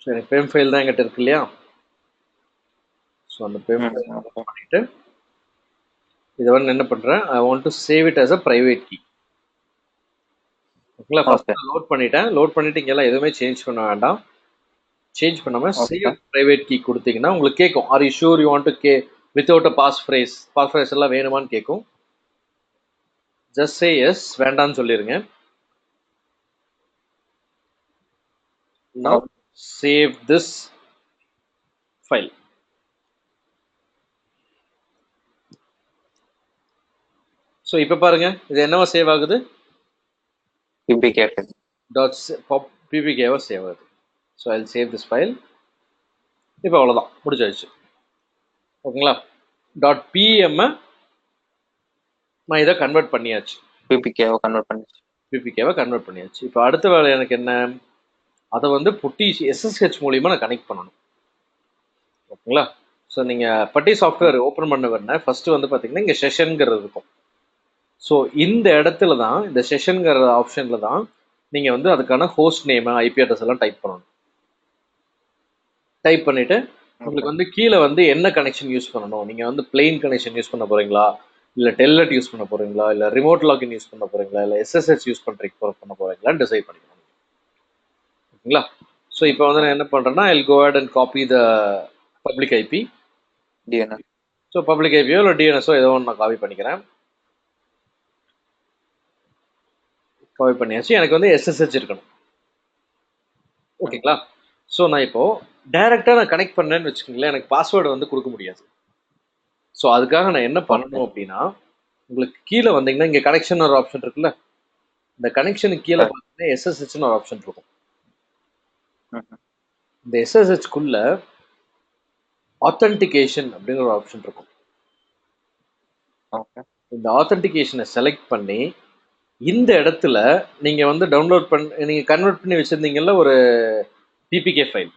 So எனக்கு பெம் ஃபைல் தான் என்கிட்ட இருக்கு இல்லையா? ஸோ அந்த பெம் ஃபைல் பண்ணிட்டு இதை வந்து என்ன பண்ணுறேன், I want to save it as a private key. ஓகேங்களா? ஃபர்ஸ்ட் நான் லோட் பண்ணிட்டேன். லோட் பண்ணிட்டு இங்கெல்லாம் எதுவுமே சேஞ்ச் பண்ண வேண்டாம். சேஞ்ச் பண்ணாமல் சேவ் ப்ரைவேட் கீ கொடுத்தீங்கன்னா உங்களுக்கு கேட்கும், are you sure you want to without a pass phrase எல்லாம் வேணுமான்னு கேட்கும். ஜஸ்ட் சே எஸ், வேண்டான்னு சொல்லிருங்க. Now save this file. So இப்போ பாருங்க, இது என்னவா சேவ் ஆகுது? ppkவா சேவ் ஆகுது. So I save this file. இப்போ அவ்வளோதான், முடிஞ்சாச்சு. ஓகேங்களா? .pm நான் இதை கன்வெர்ட் பண்ணியாச்சு, ppkவை கன்வெர்ட் பண்ணியாச்சு. இப்போ அடுத்த வேலை எனக்கு என்ன, அதை வந்து புட்டி எஸ்எஸ்ஹெச் மூலியமா நான் கனெக்ட் பண்ணணும். ஓகேங்களா? ஸோ நீங்கள் பட்டி சாஃப்ட்வேர் ஓப்பன் பண்ண வேணா ஃபர்ஸ்ட் வந்து பார்த்தீங்கன்னா இங்கே செஷனுங்கிறது இருக்கும். ஸோ இந்த இடத்துல தான், இந்த செஷனுங்கிற ஆப்ஷனில் தான் நீங்கள் வந்து அதுக்கான ஹோஸ்ட் நேமு, ஐபி அட்ரஸ் எல்லாம் டைப் பண்ணணும். டைப் பண்ணிவிட்டு உங்களுக்கு வந்து கீழே வந்து என்ன கனெக்ஷன் யூஸ் பண்ணணும், நீங்கள் வந்து பிளெயின் கனெக்ஷன் யூஸ் பண்ண போகிறீங்களா, இல்லை டெல்நெட் யூஸ் பண்ண போகிறீங்களா, இல்லை ரிமோட் லாகின் யூஸ் பண்ண போகிறீங்களா, இல்லை எஸ்எஸ்ஹெச் யூஸ் பண்ண போகிறீங்களான்னு டிசைட் பண்ணிக்கணும். ஓகேங்களா? ஸோ இப்போ வந்து நான் என்ன பண்ணுறேன்னா, I'll go ahead and copy the public IP, DNS. So public ஐபியோ இல்லை டிஎன்எஸோ ஏதோ ஒன்று நான் காப்பி பண்ணிக்கிறேன். காப்பி பண்ணியாச்சு. எனக்கு வந்து எஸ்எஸ்ஹெச் இருக்கணும். ஓகேங்களா? ஸோ நான் இப்போ டைரெக்டாக நான் கனெக்ட் பண்ணேன்னு வச்சுக்கோங்களேன், எனக்கு பாஸ்வேர்டு வந்து கொடுக்க முடியாது. ஸோ அதுக்காக நான் என்ன பண்ணணும் அப்படின்னா, உங்களுக்கு கீழே வந்தீங்கன்னா இங்கே கனெக்ஷன் ஒரு ஆப்ஷன் இருக்குல்ல, இந்த கனெக்ஷனுக்கு கீழே பார்த்தீங்கன்னா எஸ்எஸ்ஹெச்னு ஒரு ஆப்ஷன் இருக்கும். இந்த எஸ்எஸ்ஹெச்குள்ள ஆத்தென்டிகேஷன் அப்படிங்கிற ஒரு ஆப்ஷன் இருக்கும். இந்த ஆத்தென்டிகேஷனை செலக்ட் பண்ணி இந்த இடத்துல நீங்க வந்து டவுன்லோட் பண்ணி நீங்க கன்வெர்ட் பண்ணி வச்சிருந்தீங்கல்ல ஒரு பிபிகே ஃபைல்.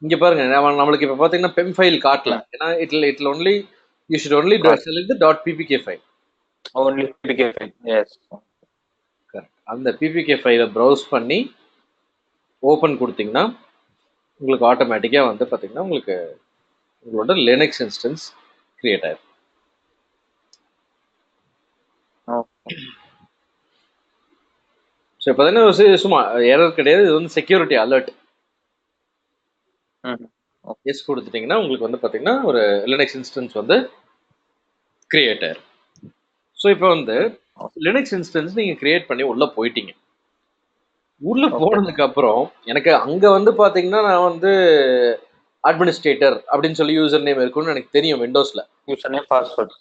இங்க பாருங்க, நம்மளுக்கு இப்ப பாத்தீங்கன்னா பெம் ஃபைல் காட்டல, ஏன்னா இட்ல only you should only select the .ppk file. only ppk file. Yes, correct. அந்த பிபிகே ஃபைலை ப்ரௌஸ் பண்ணி ஓப்பன் கொடுத்தீங்கன்னா உங்களுக்கு ஆட்டோமேட்டிக்காக வந்து பார்த்தீங்கன்னா உங்களுக்கு உங்களோட லினக்ஸ் இன்ஸ்டன்ஸ் கிரியேட் ஆயிடும். ஸோ இப்போ பார்த்தீங்கன்னா சும்மா எரர் கிடையாது, இது வந்து செக்யூரிட்டி அலர்ட். எஸ் கொடுத்துட்டீங்கன்னா உங்களுக்கு வந்து பார்த்தீங்கன்னா ஒரு லினக்ஸ் இன்ஸ்டன்ஸ் வந்து கிரியேட் ஆயிரும். ஸோ இப்போ வந்து லினக்ஸ் இன்ஸ்டன்ஸ் நீங்கள் கிரியேட் பண்ணி உள்ளே போயிட்டீங்க. உள்ளே போனதுக்கு அப்புறம் எனக்கு அங்கே வந்து பார்த்தீங்கன்னா நான் வந்து அட்மினிஸ்ட்ரேட்டர் அப்படின்னு சொல்லி யூசர் நேம் இருக்கும்னு எனக்கு தெரியும் விண்டோஸில். User name password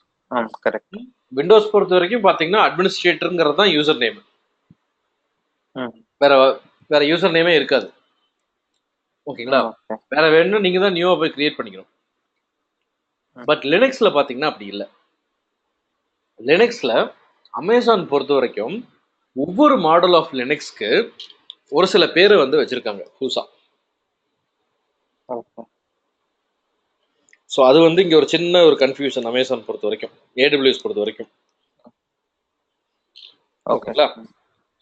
correct. Windows பொறுத்த வரைக்கும் பார்த்தீங்கன்னா அட்மினிஸ்ட்ரேட்டருங்கிறது தான் யூசர் நேம். வேற வேற யூசர் நேமே இருக்காது. ஓகேங்களா? வேற வேணும்னா நீங்க தான் நியூவா போய் கிரியேட் பண்ணிக்கணும். பட் லினக்ஸ்ல பாத்தீங்கன்னா அப்படி இல்லை. லினக்ஸ்ல அமேசான் பொறுத்த வரைக்கும் ஒவ்வொரு மாடல் ஆஃப் லினக்ஸ்க்கு ஒரு சில பேரை வந்து வச்சிருக்காங்க புதுசா. ஸோ அது வந்து இங்க ஒரு சின்ன ஒரு கன்ஃபியூஷன் அமேசான் பொறுத்த வரைக்கும், AWS பொறுத்த வரைக்கும். ஓகேங்களா?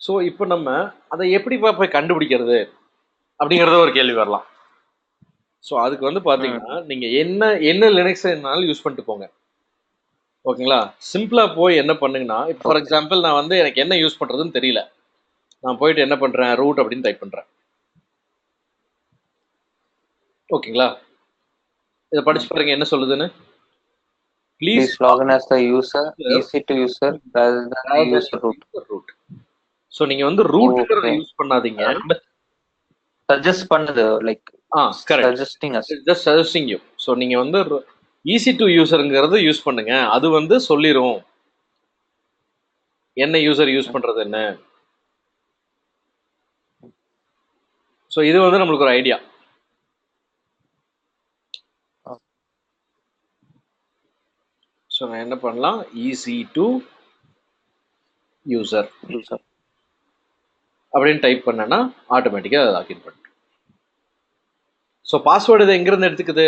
ஸோ இப்போ நம்ம அதை எப்படி போய் கண்டுபிடிக்கிறது அப்படிங்கறத ஒரு கேள்வி வரலாம். ஸோ அதுக்கு வந்து பாத்தீங்கன்னா நீங்க என்ன லினக்ஸ்னாலும் யூஸ் பண்ணிட்டு போங்க. ஓகேங்களா? சிம்பிளா போய் என்ன பண்ணுங்கன்னா, இப்போ ஃபார் எக்ஸாம்பிள் நான் வந்து எனக்கு என்ன யூஸ் பண்றதுன்னு தெரியல. நான் போயிட்டு என்ன பண்றேன், ரூட் அப்படின்னு டைப் பண்றேன். ஓகேங்களா? இதை படிச்சு பாருங்க என்ன சொல்லுதுன்னு. Please log in as the user, easy to user rather than user root. So நீங்க வந்து ரூட்ங்கிறத யூஸ் பண்ணாதீங்க. சஜஸ்ட் பண்ணுது like correct, suggesting us, just suggesting you. So நீங்க வந்து ஈஸி டு யூசர்ங்கிறத யூஸ் பண்ணுங்க. அது வந்து சொல்லிரும் என்ன யூசர் யூஸ் பண்றது என்ன. ஸோ இது வந்து நம்மளுக்கு ஒரு ஐடியா. ஸோ நான் என்ன பண்ணலாம், ஈஸி டு யூசர் அப்படின்னு டைப் பண்ணேன்னா ஆட்டோமேட்டிக்காக அதை லாக்இன் பண்ணு. ஸோ பாஸ்வேர்டு இதை எங்கிருந்து எடுத்துக்குது,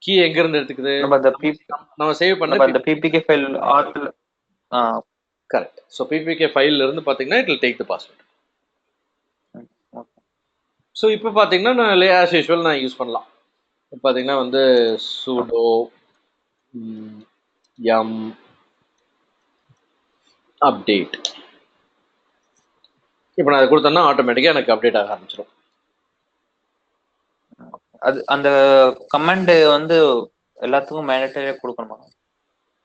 கீ எங்க இருந்து எடுத்துக்குது, நம்ம சேவ் பண்ண அந்த PPK ஃபைல் ஆர்ட்ல. கரெக்ட். ஸோ PPK ஃபைல்ல இருந்து பாத்தீங்கன்னா it will take the password. So இப்போ பாத்தீங்கன்னா நான் ஆஸ் யூஷுவல் நான் யூஸ் பண்ணலாம். பாத்தீங்கன்னா வந்து sudo yum update. இப்போ நான் அதை கொடுத்தேன்னா ஆட்டோமேட்டிக்காக எனக்கு அப்டேட் ஆக ஆரம்பிச்சிடும். அது அந்த கமாண்ட் வந்து எல்லாத்துக்கும் மேண்டேட்டரியா கொடுக்கணுமா?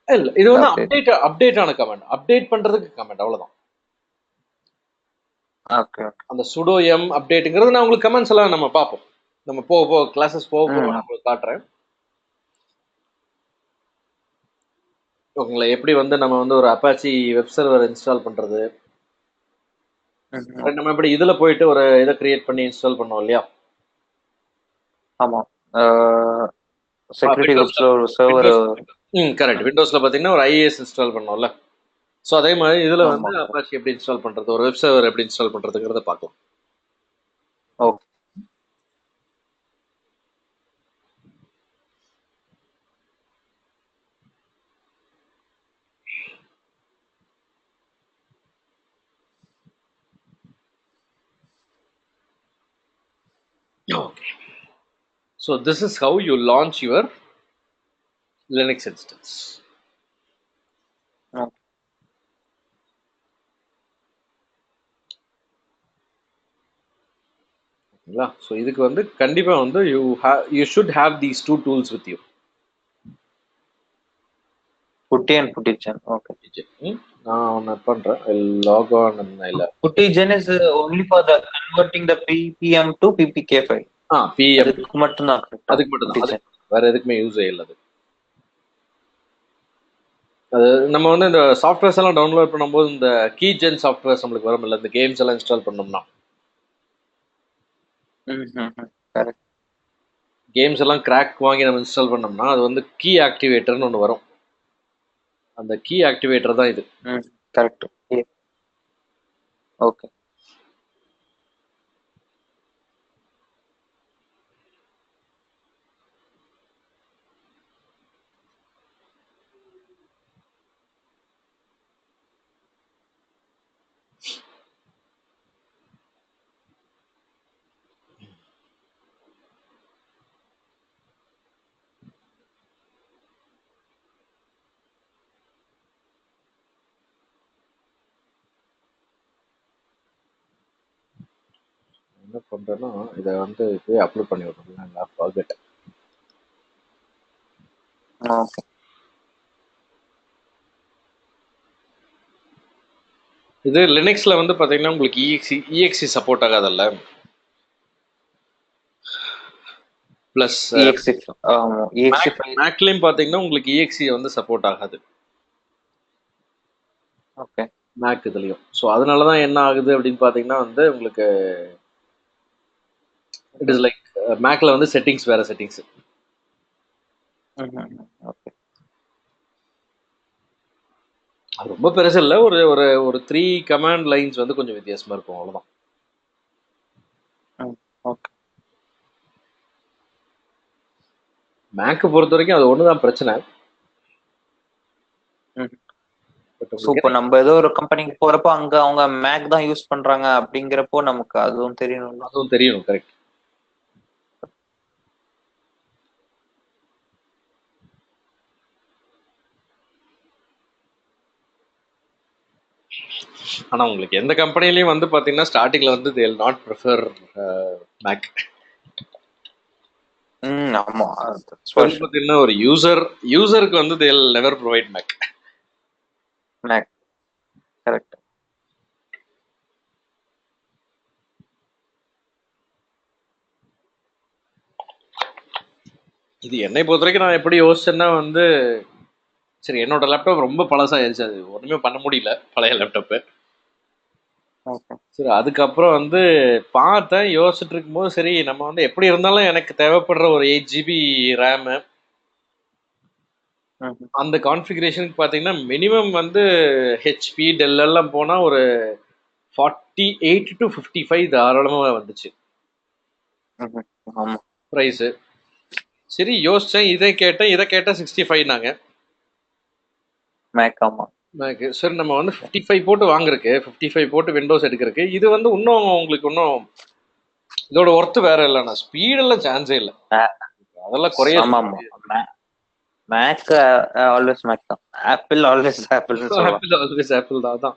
இல்ல, இது வந்து அப்டேட் ஆன கமாண்ட், அப்டேட் பண்றதுக்கு கமாண்ட், அவ்வளவுதான். ஓகே. அந்த sudo yum அப்டேட்ங்கிறது நான் உங்களுக்கு கமெண்ட்ஸ் எல்லாம் நம்ம பார்ப்போம். நம்ம போக கிளாஸஸ் போக நான் உங்களுக்கு காட்டுறேன். ஓகேங்களா? எப்படி வந்து நம்ம வந்து ஒரு அப்பாச்சி வெப் சர்வர் இன்ஸ்டால் பண்றது, நம்ம எப்படி இதுல போயிட்டு ஒரு இதை கிரியேட் பண்ணி இன்ஸ்டால் பண்ணோம் இல்லையா? ஆமா, செக்யூரிட்டி வெப்ல ஒரு சர்வர். கரெக்ட். விண்டோஸ்ல பாத்தீங்கன்னா ஒரு IIS இன்ஸ்டால் பண்ணோம்ல. ஸோ அதே மாதிரி இதுல வந்து அப்பாச்சி எப்படி இன்ஸ்டால் பண்றது, ஒரு வெப் சர்வர் எப்படி இன்ஸ்டால் பண்றதுங்கிறத பார்க்கலாம். Okay. So this is how you launch your Linux instance. So இதுக்கு வந்து கண்டிப்பா வந்து you should have these two tools with you. Putty and Puttygen. Okay. நான் ஒன்னு பண்றேன். log on and Puttygen is only for the converting the PPM to PPK file. PM அதுக்கு மட்டும் தான். அதுக்கு மட்டும் தான், வேற எதுக்குமே யூஸ் இல்ல. அது நம்ம வந்து இந்த சாஃப்ட்வேர்ஸ் எல்லாம் டவுன்லோட் பண்ணும்போது இந்த கீஜென் சாஃப்ட்வேர்ஸ் நம்மளுக்கு வரும் இல்ல, இந்த கேம்ஸ் எல்லாம் இன்ஸ்டால் பண்ணோம்னா, கேம்ஸ் எல்லாம் கிராக் வாங்கி நம்ம இன்ஸ்டால் பண்ணோம்னா அது வந்து கீ ஆக்டிவேட்டர்னு ஒன்று வரும். அந்த கீ ஆக்டிவேட்டர் தான் இது. கரெக்ட். ஓகே. என்ன பண்றேன்னா இதை வந்து இப்போயே அப்லோட் பண்ணி விட்றேன். நான் forget. ஓகே. இது லினக்ஸ்ல வந்து பாத்தீங்கன்னா உங்களுக்கு இஎக்சி சப்போர்ட் ஆகாதல்ல. Plus EXE EXE file. மேக்லயும் பாத்தீங்கன்னா உங்களுக்கு இஎக்சி வந்து சப்போர்ட் ஆகாது ஓகே. மேக் இதுலயும். ஸோ அதனாலதான் என்ன ஆகுது அப்படின்னு பாத்தீங்கன்னா வந்து உங்களுக்கு இட் இஸ் லைக் மேக்ல வந்து செட்டிங்ஸ் வேற செட்டிங்ஸ். ஓகே. அது ரொம்ப பெருசு இல்லை. ஒரு ஒரு ஒரு 3 கமாண்ட் லைன்ஸ் வந்து கொஞ்சம் வித்தியாசமா இருக்கும், அவ்வளவுதான். ஓகே. மேக் பொறுத்த வரைக்கும் அது ஒண்ணுதான் பிரச்சனை. சூப்பர். நம்ம ஏதோ ஒரு கம்பெனிக்கு போறப்போ அங்க அவங்க மேக் தான் யூஸ் பண்றாங்க அப்படிங்கிறப்போ நமக்கு அதுவும் தெரியணும். அதுவும் தெரியணும். கரெக்ட். ஆனா உங்களுக்கு எந்த கம்பெனிலையும் வந்து பாத்தீங்கன்னா ஸ்டார்டிங்ல வந்து they will not prefer Mac. ஆமா. பாத்தீங்கன்னா ஒரு யூசருக்கு வந்து they will never provide Mac. Mac correct. இது என்னை பொறுத்த வரைக்கும் நான் எப்படி யோசிச்சேன்னா வந்து சரி என்னோட லேப்டாப் ரொம்ப பழசாயிருச்சு, அது ஒண்ணுமே பண்ண முடியல பழைய லேப்டாப்பு. சரி அதுக்கப்புறம் வந்து பார்த்தேன், யோசிச்சுட்டு இருக்கும்போது சரி நம்ம வந்து எப்படி இருந்தாலும் எனக்கு தேவைப்படுற ஒரு 8 GB ரேமு அந்த கான்ஃபிகரேஷனுக்கு பார்த்தீங்கன்னா மினிமம் வந்து ஹெச்பி டெல் எல்லாம் போனால் ஒரு 48 to 55 தாராளமாக வந்துச்சு ப்ரைஸு. சரி யோசிச்சேன், இதை கேட்டேன் 65 நாங்க மேக். ஆமா மேக்கு. சரி நம்ம வந்து 55 போட்டு வாங்குறதுக்கு 55 போட்டு விண்டோஸ் எடுக்கிறதுக்கு இது வந்து இன்னும் உங்களுக்கு இன்னும் இதோட ஒர்த்து வேற இல்லைண்ணா. ஸ்பீடெல்லாம் சான்ஸே இல்லை, அதெல்லாம் குறைய. மேக் ஆல்வேஸ் மேக் தான். Apple always apple always apple தான். அதான்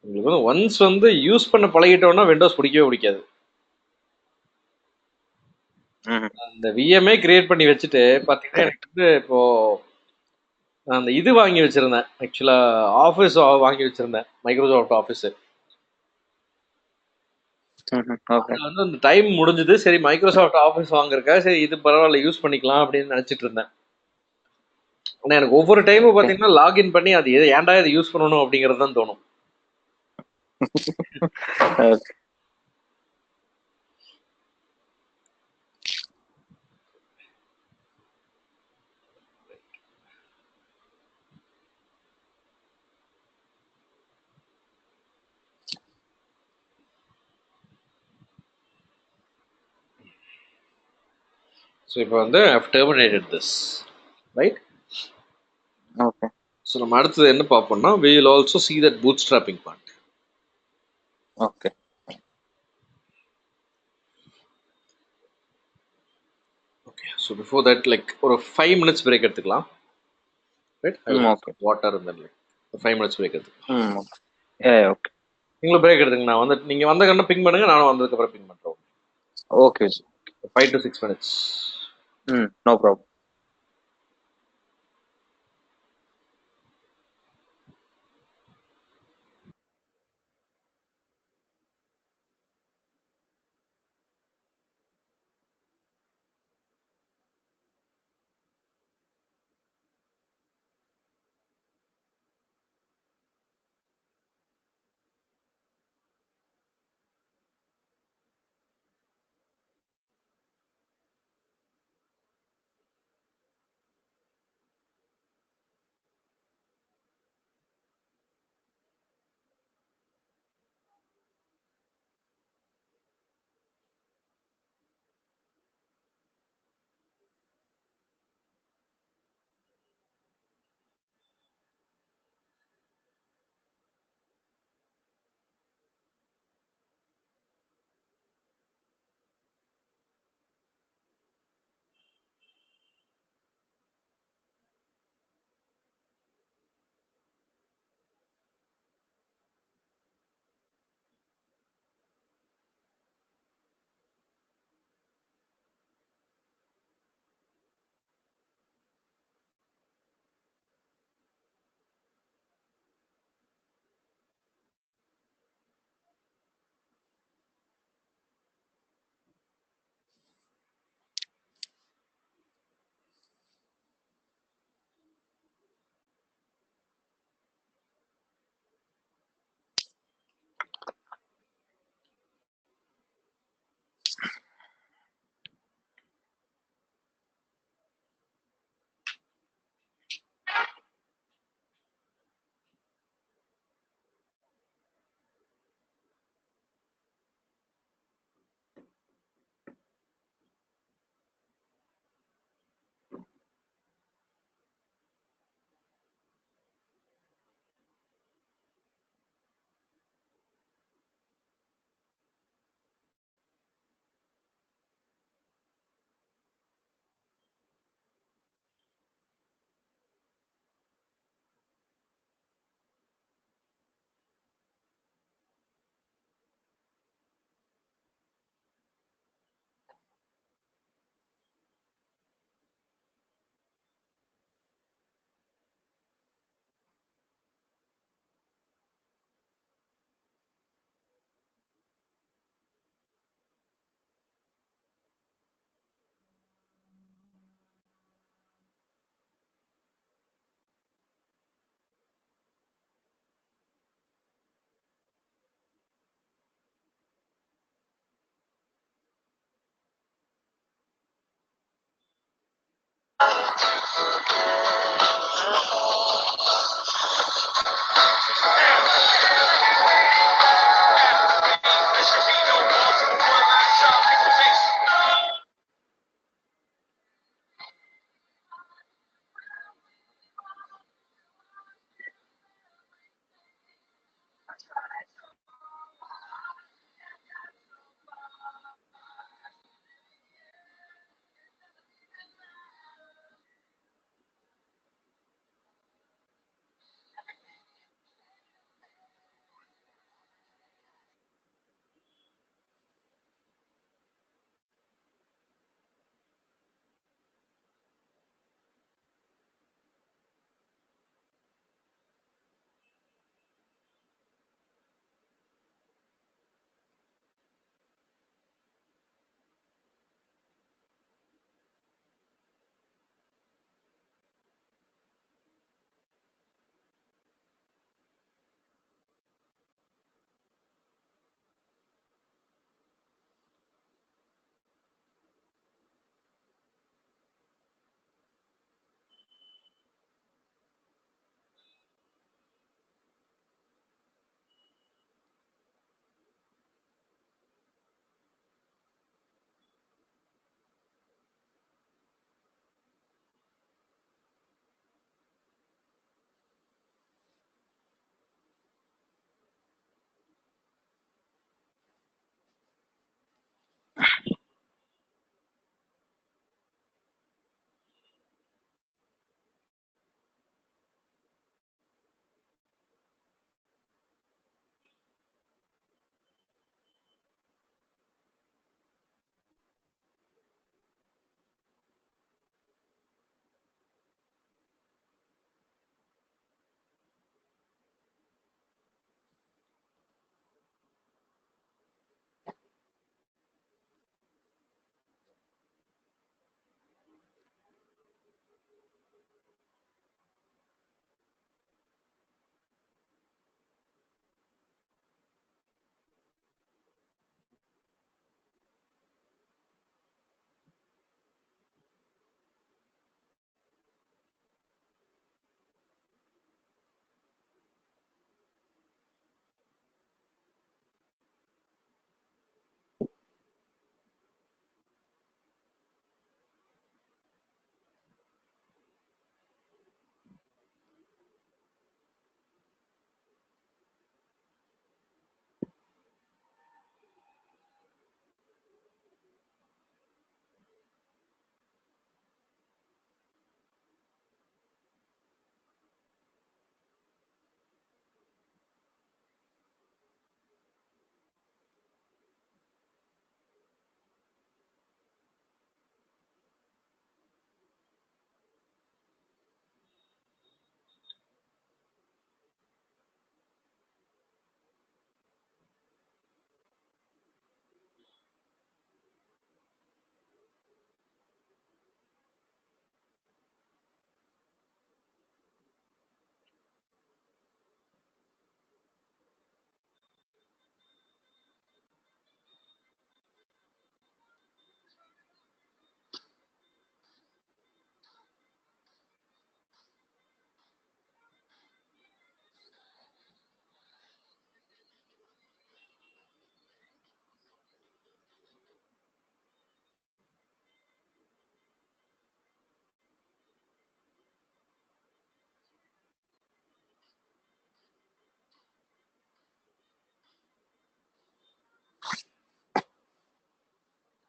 உங்களுக்கு வந்து ஒன்ஸ் வந்து யூஸ் பண்ண பழகிட்டோம்னா விண்டோஸ் பிடிக்கவே பிடிக்காது. அந்த விஎம்ஏ கிரியேட் பண்ணி வச்சுட்டு பாத்தீங்கன்னா எனக்கு வந்து இப்போ அந்த இது வாங்கி வச்சிருந்தேன், ஆக்சுவலா ஆஃபீஸ் வாங்கி வச்சிருந்தேன், மைக்ரோசாஃப்ட் ஆஃபீஸ். அது வந்து அந்த டைம் முடிஞ்சது. சரி மைக்ரோசாஃப்ட் ஆஃபீஸ் வாங்குறக்கா சரி இது பரவாயில்ல யூஸ் பண்ணிக்கலாம் அப்படின்னு நினைச்சிட்டு இருந்தேன். ஆனா எனக்கு ஒவ்வொரு டைமும் பாத்தீங்கன்னா லாகின் பண்ணி அது ஏன்டா இதை யூஸ் பண்ணணும் அப்படிங்கிறது தான் தோணும். ஸோ இப்போ வந்து I've terminated this, right? Okay. So நம்ம அடுத்தது என்ன பார்ப்போம்னா we will also see that bootstrapping part. Okay. Okay, so before that like ஒரு 5 minutes break எடுத்துக்கலாம், right? I will have some water and then like 5 minutes break எடுத்துக்கலாம். Okay. நீங்களும் break எடுத்துங்க. நான் வந்து நீங்க வந்த கண்ணா பிங் பண்ணுங்க, நானும் வந்ததுக்கு அப்புறம் பிங் பண்றோம். Okay. 5 to 6 minutes. No problem.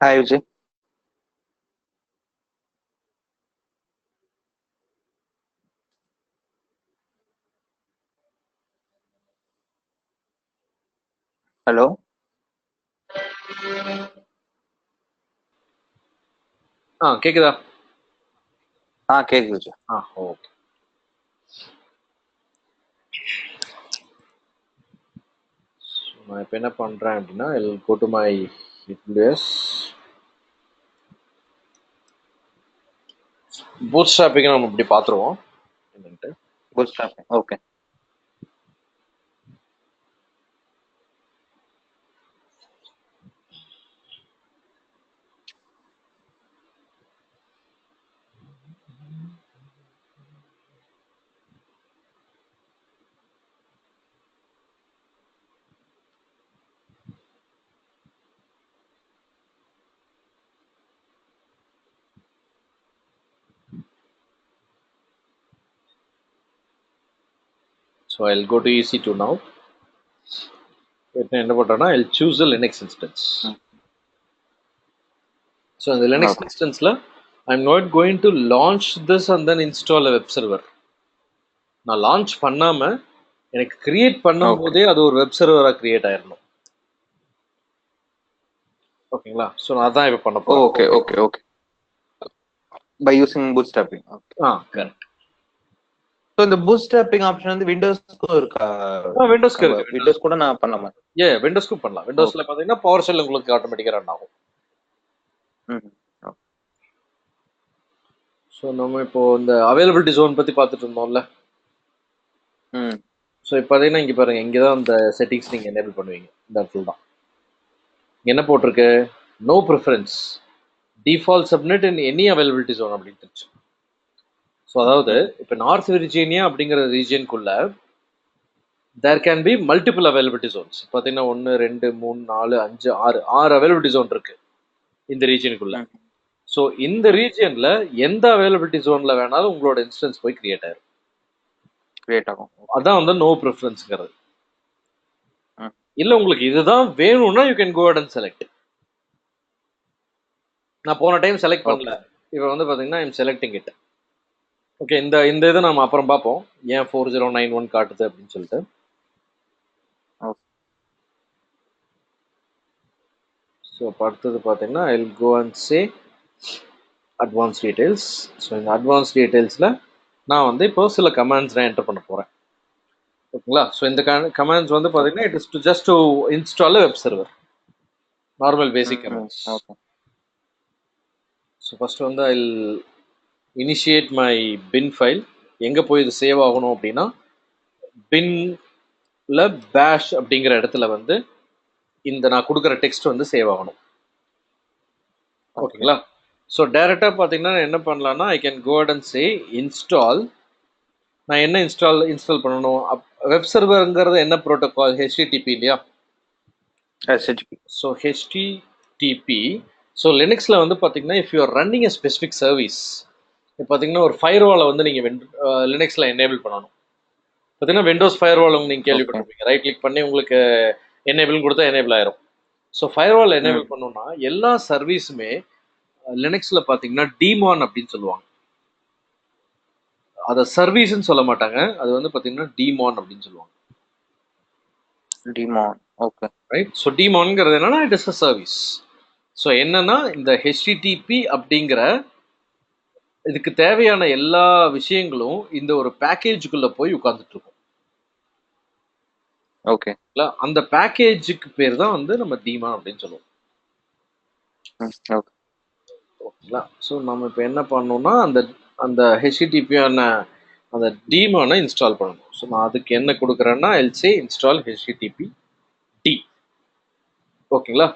Hi, Vijay. Hello. கேக்குதா? கேக்குது Vijay. ஓகே. நான் இப்போ என்ன பண்றேன் அப்படின்னா go to my AWS bootstrapping நம்ம இப்படி பார்த்துருவோம் என்னன்ட்டு. Bootstrapping. Okay. I'll go to EC2 now. என்ன பண்றேன்னா I'll choose a Linux instance. So in the Linux instance I'm not going to launch this and then install a web server. நான் launch பண்ணாம எனக்கு create பண்ணும்போதே அது ஒரு web சர்வரா create ஆயிரணும். ஓகேங்களா? So நான் அதான் இப்ப பண்ண போறேன். Okay. By using bootstrapping. Correct. So இந்த bootstrapping ஆப்ஷன் வந்து விண்டோஸ்க்கு இருக்கா? விண்டோஸ்க்கு இருக்கு. விண்டோஸ் கூட நான் பண்ணலாமா? விண்டோஸ்க்கு பண்ணலாம். விண்டோஸ்ல பாத்தீங்கன்னா பவர் ஷெல் உங்களுக்கு ஆட்டோமேட்டிக்கா ரன் ஆகும். சோ நம்ம இப்போ இந்த அவைலபிலிட்டி ஜோன் பத்தி பார்த்துட்டு இருந்தோம்ல. ஸோ இப்போ பார்த்தீங்கன்னா இங்கே பாருங்கள், இங்கே தான் அந்த செட்டிங்ஸ் நீங்கள் எனேபிள் பண்ணுவீங்க. இந்த இடத்துல தான் என்ன போட்டிருக்கு, no preference default subnet in any availability zone அப்படின்னு. ஸோ அதாவது இப்போ நார்த் விர்ஜீனியா அப்படிங்கிற ரீஜியனுக்குள்ள there can be multiple availability zones. பார்த்தீங்கன்னா 1 2 3 4 5 6 அவைலபிலிட்டி ஜோன் இருக்கு இந்த ரீஜியனுக்குள்ள. ஸோ இந்த ரீஜியன்ல எந்த அவைலபிலிட்டி ஜோன்ல வேணாலும் உங்களோட இன்ஸ்டன்ஸ் போய் கிரியேட் ஆகும். அதான் வந்து நோ ப்ரிஃபரன்ஸ்ங்கிறது. இல்ல உங்களுக்கு இதுதான் வேணும்னா you can go and select. நான் போன டைம் செலக்ட் பண்ணல, இப்போ வந்து பாத்தீங்கன்னா ஐம் செலக்டிங் இட். ஓகே, இந்த இதை நம்ம அப்புறம் பார்ப்போம் ஏன் 4091 காட்டுது அப்படின்னு சொல்லிட்டு. ஸோ அடுத்தது பார்த்தீங்கன்னா I will go and say advance details. So இந்த அட்வான்ஸ் டீடைல்ஸில் நான் வந்து இப்போ சில கமாண்ட்ஸ் நான் என்டர் பண்ண போகிறேன். ஓகேங்களா? ஸோ இந்த கமாண்ட்ஸ் வந்து பார்த்தீங்கன்னா it is to just to install web server, normal basic commands. So first வந்து ஐ இனிஷியேட் மை பின் ஃபைல். எங்கே போய் இது சேவ் ஆகணும் அப்படின்னா பின்ல பேஷ் அப்படிங்கிற இடத்துல வந்து இந்த நான் கொடுக்குற டெக்ஸ்ட் வந்து சேவ் ஆகணும். ஓகேங்களா? ஸோ டைரெக்டாக பார்த்தீங்கன்னா என்ன பண்ணலான்னா I can go and say install. நான் என்ன இன்ஸ்டால் பண்ணணும், வெப் சர்வருங்கிறது என்ன ப்ரோட்டோகால், ஹெச்டிடிபி இல்லையா? So HTTP. ஸோ லினக்ஸில் வந்து பார்த்தீங்கன்னா if you are running a specific service, இப்போ பார்த்தீங்கன்னா ஒரு ஃபயர்வாலை வந்து நீங்கள் லினக்ஸில் எனேபிள் பண்ணணும். பார்த்தீங்கன்னா விண்டோஸ் ஃபயர்வால் நீங்கள் கேள்விப்பட்டிருப்பீங்க. ரைட் கிளிக் பண்ணி உங்களுக்கு எனேபிள்னு கொடுத்தா எனேபிள் ஆயிரும். ஸோ ஃபயர்வால் எனேபிள் பண்ணணும்னா எல்லா சர்வீஸுமே லினக்ஸில் பார்த்தீங்கன்னா டீமான் அப்படின்னு சொல்லுவாங்க. அதை சர்வீஸ்ன்னு சொல்ல மாட்டாங்க, அது வந்து பார்த்தீங்கன்னா டீமான் அப்படின்னு சொல்லுவாங்க. டீமான், ஓகே, ரைட். ஸோ டீமான்ங்கிறது என்னன்னா it is a service. So என்னன்னா இந்த ஹெச்டிடிபி அப்படிங்கிற இதுக்கு தேவையான எல்லா விஷயங்களும் இந்த ஒரு பேக்கேஜுக்குள்ள போய் உட்கார்ந்துட்டு இருக்கும். ஓகே, அந்த பேக்கேஜுக்கு பேர் தான் வந்து நம்ம டீமான் அப்படின்னு சொல்லுவோம். ஓகேங்களா? ஸோ நம்ம இப்போ என்ன பண்ணோம்னா அந்த ஹெச்டிடிபியான அந்த டீமானை இன்ஸ்டால் பண்ணணும். ஸோ நான் அதுக்கு என்ன கொடுக்குறேன்னா I'll say install HTTP D. ஓகேங்களா?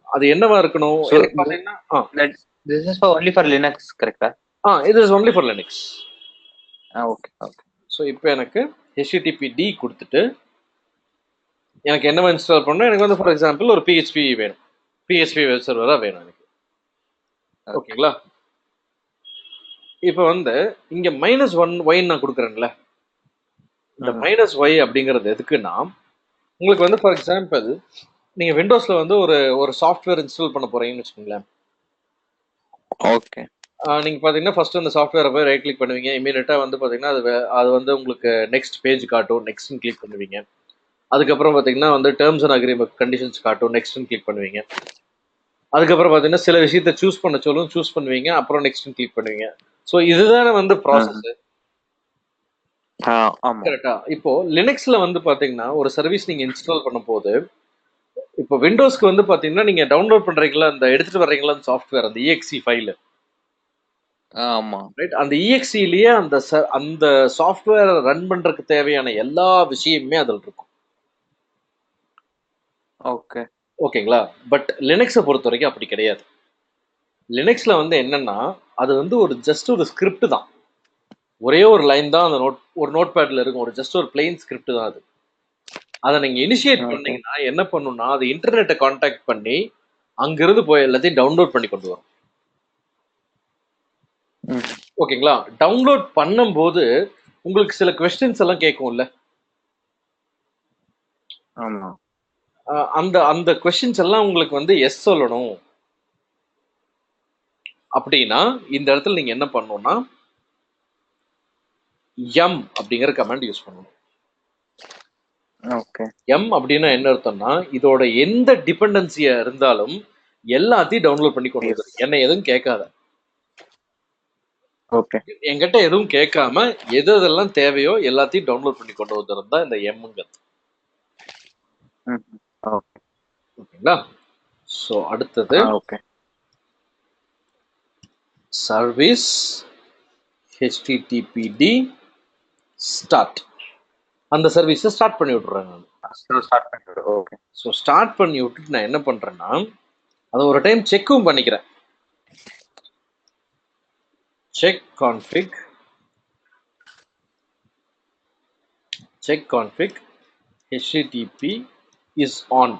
அது என்னவா இருக்கணும்? எனக்கு பார்த்தீங்கன்னா this is for only for Linux, correct? it is only for Linux. Okay. So இப்போ எனக்கு HTTP D கொடுத்துட்டு எனக்கு என்னவா இன்ஸ்டால் பண்ணணும், எனக்கு வந்து ஃபார் எக்ஸாம்பிள் ஒரு PHP வேணும், PHP வெப் சர்வராக வேணும் எனக்கு. ஓகேங்களா? இப்போ வந்து இங்க -1y நான் கொடுக்குறேன்ல, இந்த -y அப்படிங்கிறது எதுக்குன்னா உங்களுக்கு வந்து ஃபார் எக்ஸாம்பிள் நீங்க விண்டோஸ்ல வந்து ஒரு சாஃப்ட்வேர் இன்ஸ்டால் பண்ண போறீங்கன்னு வச்சுக்கோங்களேன். ஓகே, நீங்க பாத்தீங்கன்னா ஃபர்ஸ்ட் அந்த சாஃப்ட்வேரை போய் ரைட் கிளிக் பண்ணுவீங்க. இமீடியட்டா வந்து பாத்தீங்கன்னா அது வந்து உங்களுக்கு நெக்ஸ்ட் பேஜ் காட்டும், நெக்ஸ்ட் கிளிக் பண்ணுவீங்க. அதுக்கப்புறம் பாத்தீங்கன்னா வந்து டேர்ம்ஸ் அண்ட் அக்ரிமெண்ட் கண்டிஷன்ஸ் காட்டும், நெக்ஸ்ட் கிளிக் பண்ணுவீங்க. அதுக்கப்புறம் பாத்தீங்கன்னா சில விஷயத்த சூஸ் பண்ண சொல்லும், சூஸ் பண்ணுவீங்க, அப்புறம் நெக்ஸ்ட் கிளிக் பண்ணுவீங்க. ஸோ இதுதானே வந்து ப்ராசஸ். கரெக்டா? இப்போ லினக்ஸ்ல வந்து பாத்தீங்கன்னா ஒரு சர்வீஸ் நீங்க இன்ஸ்டால் பண்ணும் போது, இப்போ விண்டோஸ்க்கு வந்து பாத்தீங்கன்னா நீங்க டவுன்லோட் பண்றீங்களா, அந்த எடுத்துட்டு வர்றீங்களா அந்த சாஃப்ட்வேர், அந்த EXE ஃபைல். ஆமா, ரைட். அந்த EXEலயே அந்த சாஃப்ட்வேர் ரன் பண்றதுக்கு தேவையான எல்லா விஷயமுமே அதில் இருக்கும். ஓகே, ஓகேங்களா? பட் லினக்ஸை பொறுத்த வரைக்கும் அப்படி கிடையாது. லினக்ஸ்ல வந்து என்னன்னா அது வந்து ஜஸ்ட் ஒரு ஸ்கிரிப்ட் தான், ஒரே ஒரு லைன் தான் அந்த ஒரு நோட் பேட்ல இருக்கும், ஜஸ்ட் ஒரு பிளெயின் ஸ்கிரிப்ட் தான் அது. அதை நீங்க இனிஷியேட் பண்ணீங்கன்னா என்ன பண்ணும்னா அது இன்டர்நெட்டை கான்டாக்ட் பண்ணி அங்கிருந்து போய் எல்லாத்தையும் டவுன்லோட் பண்ணி கொண்டு வரும். ஓகேங்களா? டவுன்லோட் பண்ணும்போது உங்களுக்கு சில கொஸ்டின்ஸ் எல்லாம் கேட்கும்ல, ஆமா. அந்த அந்த கொஸ்டின்ஸ் எல்லாம் உங்களுக்கு வந்து எஸ் சொல்லணும் அப்படின்னா இந்த இடத்துல நீங்க என்ன பண்ணணும்னா எம் அப்படிங்கிற கமாண்ட் யூஸ் பண்ணணும். ஓகே. எம் அப்படின்னா என்ன அர்த்தம்னா இதோட எந்த டிபெண்டன்சியா இருந்தாலும் எல்லாத்தையும் டவுன்லோட் பண்ணி கொண்டு வந்து என்ன எதுவும் கேட்காத. ஓகே. என்கிட்ட எதுவும் கேட்காம எது எதெல்லாம் தேவையோ எல்லாத்தையும் டவுன்லோட் பண்ணி கொண்டு வந்துறது தான் இந்த எம்ங்கிறது. ஓகேங்களா? ஸோ அடுத்தது ஓகே. Service httpd start. அந்த சர்வீஸை ஸ்டார்ட் பண்ணி விட்டுறேன் நான். ஓகே. ஸோ ஸ்டார்ட் பண்ணி விட்டுட்டு நான் என்ன பண்றேன்னா அதை ஒரு டைம் செக்கும் பண்ணிக்கிறேன். check config http is on.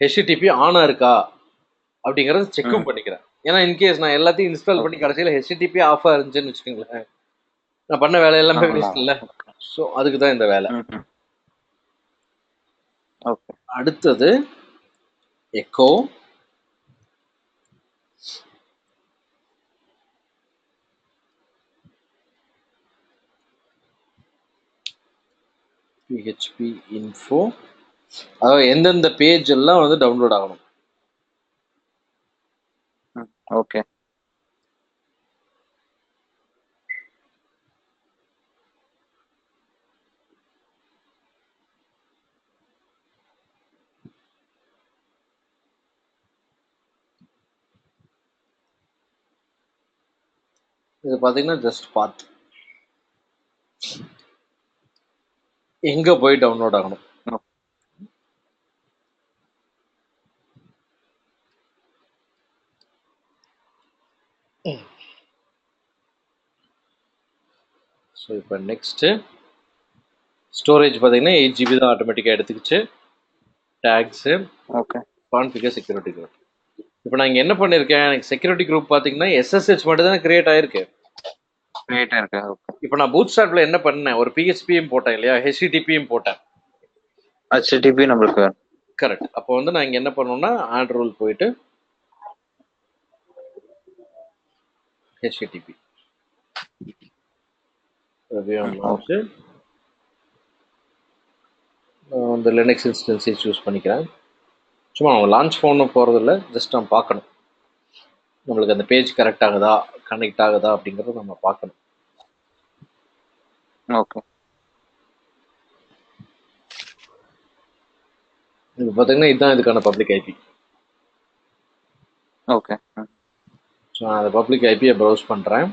http ஆனா இருக்கா அப்படிங்கறத செக்கும் பண்ணிக்கிறேன். ஏன்னா இன்கேஸ் நான் எல்லாத்தையும் இன்ஸ்டால் பண்ணி கடைசியில் http ஆஃபா இருந்துச்சுன்னு வச்சுக்கோங்களேன், நான் பண்ண வேலை எல்லாமே வேஸ்ட் இல்ல. ஸோ அதுக்கு தான் இந்த வேலை. அடுத்தது எக்கோ PHP info, அதாவது எந்தெந்த பேஜ் எல்லாம் வந்து டவுன்லோட் ஆகணும். ஓகே. இது பாத்தீங்கன்னா ஜஸ்ட் பாத் எங்க போய் டவுன்லோட் ஆகணும். ஸோ இப்போ நெக்ஸ்ட் ஸ்டோரேஜ் பார்த்தீங்கன்னா 8 GB தான் ஆட்டோமேட்டிக்காக எடுத்துக்கிச்சு. Tags, okay, configure security group. இப்போ நான் இங்கே என்ன பண்ணியிருக்கேன், எனக்கு செக்யூரிட்டி குரூப் பார்த்தீங்கன்னா SSH மட்டும் தான் கிரியேட் ஆயிருக்கு. இப்போ நான் பூட் ஸ்டார்ட்ல என்ன பண்ணேன், ஒரு PHPயும் போட்டேன் இல்லையா, HTTPயும் போட்டேன். HTTP நம்மளுக்கு கரெக்ட். அப்போ வந்து நான் இங்கே என்ன பண்ணணும்னா ஆட் ரூல் போயிட்டு HTTP இந்த லினக்ஸ் இன்ஸ்டன்ஸை சூஸ் பண்ணிக்கிறேன். சும்மா அவங்க லான்ச் ஃபோனும் போகிறதில்ல, ஜஸ்ட் நம்ம பார்க்கணும் நம்மளுக்கு அந்த பேஜ் கரெக்ட் ஆகுதா கனெக்ட் ஆகுதா அப்படிங்கிறத நம்ம பார்க்கணும். ஓகே. இது பார்த்தீங்கன்னா இதுதான் இதுக்கான பப்ளிக் ஐபி. ஓகே. ஸோ நான் அந்த பப்ளிக் ஐபியை ப்ரௌஸ் பண்ணுறேன்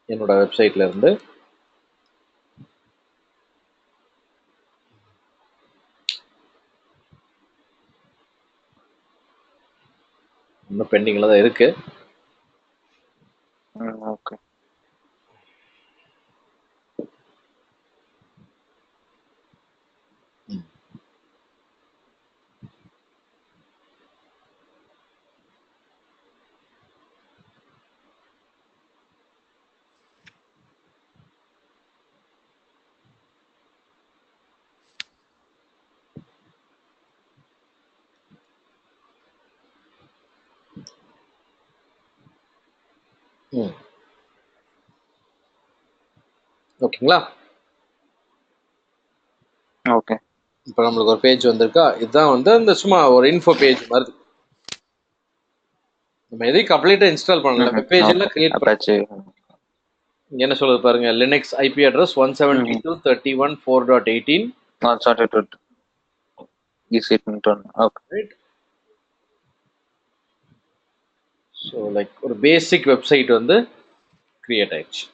என்னோட வெப்சைட்ல இருந்து. இன்னும் பெண்டிங்ல தான் இருக்கு. ஓகே. ஓகேங்களா? ஓகே. இப்போ நம்மளுக்கு ஒரு பேஜ் வந்திருக்கா, இதுதான் வந்து அந்த சும்மா ஒரு இன்ஃபோ பேஜ் மாதிரி. நம்ம எதையும் கம்ப்ளீட்டா இன்ஸ்டால் பண்ணல, வெப் பேஜ் எல்லாம் கிரியேட் பண்ணி என்ன சொல்லுது பாருங்க, Linux IP address 172.168.4.18. Right. So like ஒரு பேசிக் வெப்சைட் வந்து கிரியேட் ஆயிடுச்சு.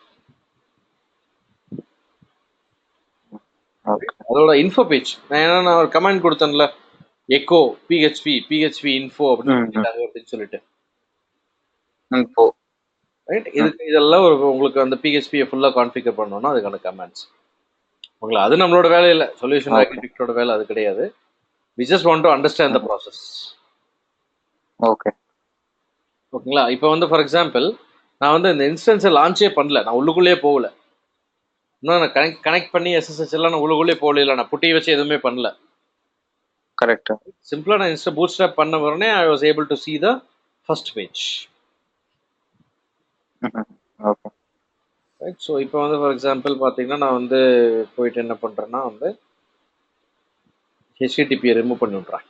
அதோட இன்ஃபோ பேஜ் நான் ஒரு கமெண்ட் கொடுத்தேன்ல, எக்கோ PHP இன்ஃபோ அப்படின்னு சொல்லிட்டு. ரைட். இதெல்லாம் ஒரு உங்களுக்கு அந்த PHP ஃபுல்லா கான்ஃபிகர் பண்ணனும்னா அதுக்கான கமெண்ட்ஸ். உங்களுக்கு அது நம்மளோட வேலை இல்லை, சொல்யூஷன் ஆர்கிடெக்டோட வேலை அது கிடையாது. we just want to understand the process. Okay. ஓகேங்களா? இப்போ வந்து ஃபார் எக்ஸாம்பிள் நான் வந்து இந்த இன்ஸ்டன்ஸை லான்ச்சே பண்ணல, நான் உள்ளுக்குள்ளேயே போகல, இன்னும் நான் கனெக்ட் பண்ணி SSH எல்லாம் நான் உள்ளுக்குள்ளேயே போகல, நான் புட்டி வச்சு எதுவுமே பண்ணல. கரெக்ட். சிம்பிளா நான் இன்ஸ்டா பூட்ஸ்ட்ராப் பண்ண உடனே I was able to see the first page. Okay. Right. So இப்போ வந்து ஃபார் எக்ஸாம்பிள் பார்த்தீங்கன்னா நான் வந்து போயிட்டு என்ன பண்ணுறேன்னா வந்து ஹெச்டிடிபியை ரிமூவ் பண்ணி விட்றேன்.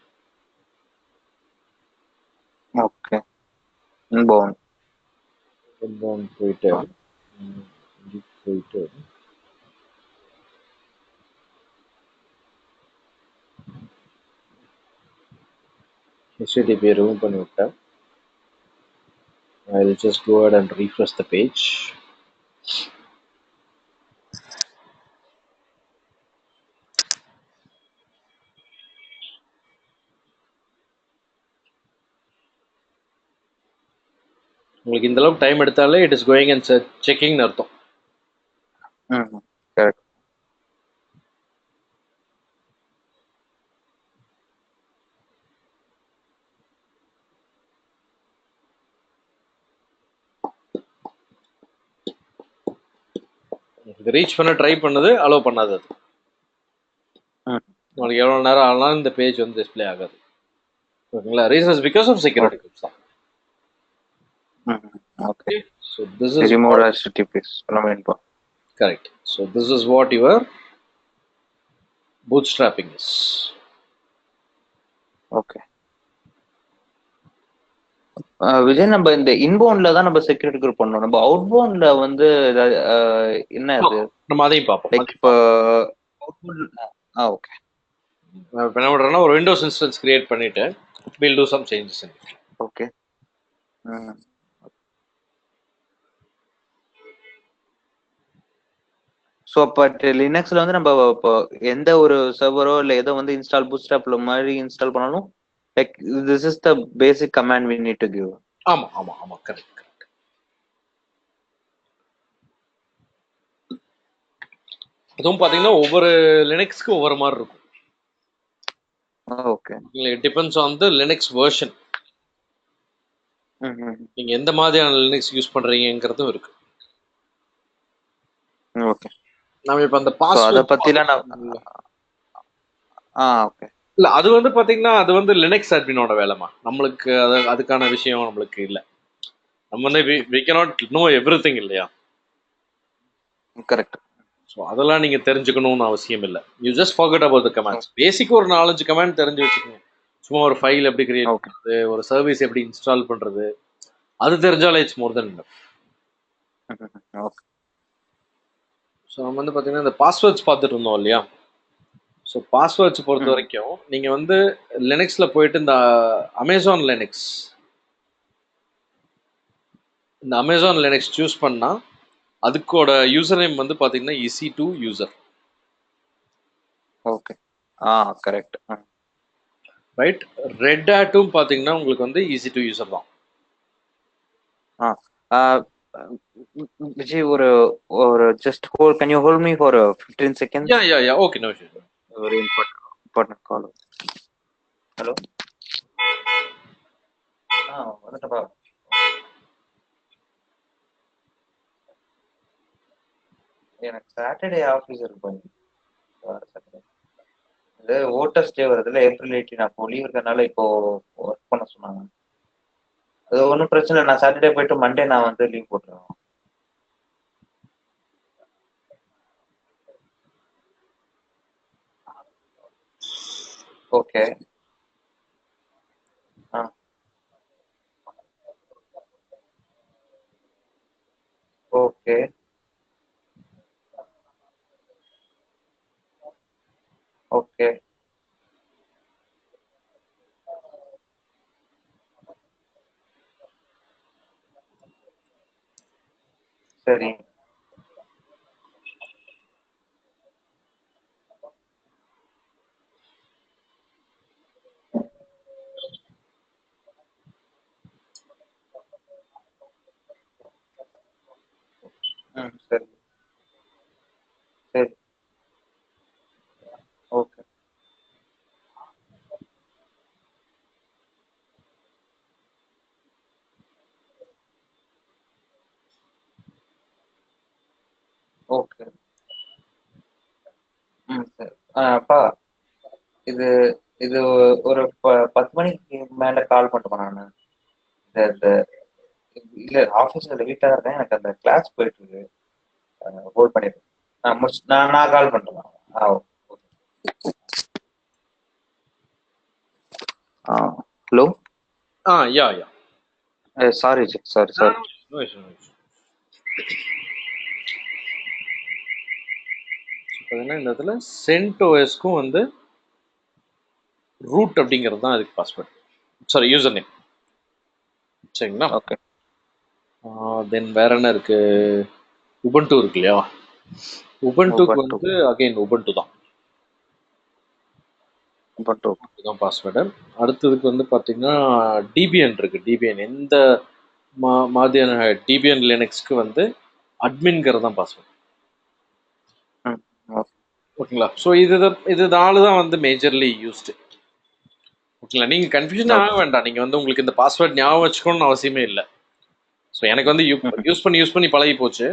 ஓகே. இன்பவுண்ட் போயிட்டு போயிட்டு ஹெச்டிடிபியை ரிமூவ் பண்ணி விட்டேன். I will just go ahead and refresh the page. உங்களுக்கு இந்த அளவுக்கு டைம் எடுத்தாலே it is going and checking அர்த்தம். கரெக்ட். ரீச் பண்ண ட்ரை பண்ணது அலோவ் பண்ணாது. அது உங்களுக்கு எவ்வளோ நேரம் ஆனாலும் இந்த பேஜ் வந்து டிஸ்பிளே ஆகாது. ஓகேங்களா? Reasons because of security groups தான். Okay. So this is remove HTTPs from endpoint. Correct. So this is what your bootstrapping is. Okay. Vijay, நம்ம இந்த இன்பவுண்ட்ல தான் நம்ம செக்யூரிட்டி குரூப் பண்ணோம். நம்ம அவுட்பவுண்ட்ல வந்து என்ன அது? நம்ம அதையும் பார்ப்போம். லைக் இப்போ ஓகே. நான் என்ன பண்றேன்னா ஒரு விண்டோஸ் இன்ஸ்டன்ஸ் கிரியேட் பண்ணிட்டு we'll do some changes in it. Okay. So but லினக்ஸ்ல வந்து நம்ம இப்போ எந்த ஒரு சர்வரோ இல்லை ஏதோ வந்து இன்ஸ்டால் பூட்ஸ்ட்ராப்ல மாதிரி இன்ஸ்டால் பண்ணாலும் like this is the basic command we need to give. ஆமா ஆமா ஆமா கரெக்ட் கரெக்ட். அதுவும் பாத்தீங்கன்னா ஒவ்வொரு லினக்ஸ்க்கு ஒவ்வொரு மாதிரி இருக்கும். Okay. It depends on the Linux version. நீங்க எந்த மாதிரியான லினக்ஸ் யூஸ் பண்றீங்கங்கிறதும் இருக்கு. ஓகே. நாம இப்ப அந்த பாஸ்வேர்ட் அத பத்திலாம் ஓகே. இல்ல அது வந்து பாத்தீங்கன்னா அது வந்து லினக்ஸ் அட்மினோட வேலைமா. நம்மளுக்கு அதுக்கான விஷயம் நம்மளுக்கு இல்ல. நம்ம வந்து we cannot know everything இல்லையா? கரெக்ட். ஸோ அதெல்லாம் நீங்க தெரிஞ்சுக்கணும்னு அவசியம் இல்லை. You just forget about the commands. பேசிக் ஒரு 4-5 கமாண்ட் தெரிஞ்சு வச்சுக்கோங்க. சும்மா ஒரு ஃபைல் எப்படி கிரியேட் பண்றது, ஒரு சர்வீஸ் எப்படி இன்ஸ்டால் பண்றது, அது தெரிஞ்சாலே it's more than enough. Okay. So நம்ம வந்து பார்த்தீங்கன்னா இந்த பாஸ்வேர்ட்ஸ் பார்த்துட்டு இருந்தோம் இல்லையா? ஸோ பாஸ்வேர்ட்ஸ் பொறுத்த வரைக்கும் நீங்கள் வந்து லினக்ஸில் போயிட்டு இந்த அமேசான் லினக்ஸ் சூஸ் பண்ணால் அதுக்கோட யூசர் நேம் வந்து பார்த்தீங்கன்னா EC2 user. Okay. Correct. Right. Red ஹேட்டும் பார்த்தீங்கன்னா உங்களுக்கு வந்து EC2 யூசர் தான். Vijay, just hold. Can you hold me for 15 seconds? Yeah. Okay, no issue. Very important call. Hello. வந்துட்டப்பா. எனக்கு சாட்டர்டே ஆஃபீஸ் இருக்கும். இது ஓட்டர்ஸ் டே வருதுல ஏப்ரல் 18. அப்போ லீவ் இருக்கனால இப்போ ஒர்க் பண்ண சொன்னாங்க. அது ஒன்றும் பிரச்சனை. நான் சாட்டர்டே போயிட்டு மண்டே நான் வந்து லீவ் போட்டுருவேன். ஓகே. ஓகே. ஓகே. சரி. சரி சரி. ஓகே. ஓகே. சரி. அப்பா, இது இது ஒரு 10 மணிக்கு மேல கால் பண்ணுமா நானு? இந்த இல்ல ஆஃபீஸ்ல வீட்டா இருக்கேன். எனக்கு அந்த கிளாஸ் போயிட்டு இருக்கு. ஹோல்ட் பண்ணிருக்கேன். நான் கால் பண்றேன். Hello. Yeah yeah sorry sorry. No issue no issue. பார்த்தீங்கன்னா இந்த இடத்துல CentOSக்கும் வந்து ரூட் அப்படிங்கிறது தான் அதுக்கு பாஸ்வேர்ட், சாரி யூசர் நேம். சரிங்களா? ஓகே. தென் வேற என்ன இருக்கு? உபுண்டு இருக்கு இல்லையா? உபுண்டுக்கு வந்து அகைன் உபுண்டு தான் பாஸ்வேர்டு. அடுத்ததுக்கு வந்து பார்த்தீங்கன்னா டிபிஎன் இருக்கு. டிபிஎன் எந்த மாதிரியான டிபிஎன் லினக்ஸ்க்கு வந்து அட்மின்கிறது தான் பாஸ்வேர்டு. ஓகேங்களா? ஸோ இது நாலு தான் வந்து மேஜர்லி யூஸ்டு. ஓகேங்களா? நீங்கள் கன்ஃபியூஷன் ஆக வேண்டாம். நீங்கள் வந்து உங்களுக்கு இந்த பாஸ்வேர்ட் ஞாபகம் வச்சுக்கணும்னு அவசியமே இல்லை. ஸோ எனக்கு வந்து யூஸ் பண்ணி பழகி போச்சு.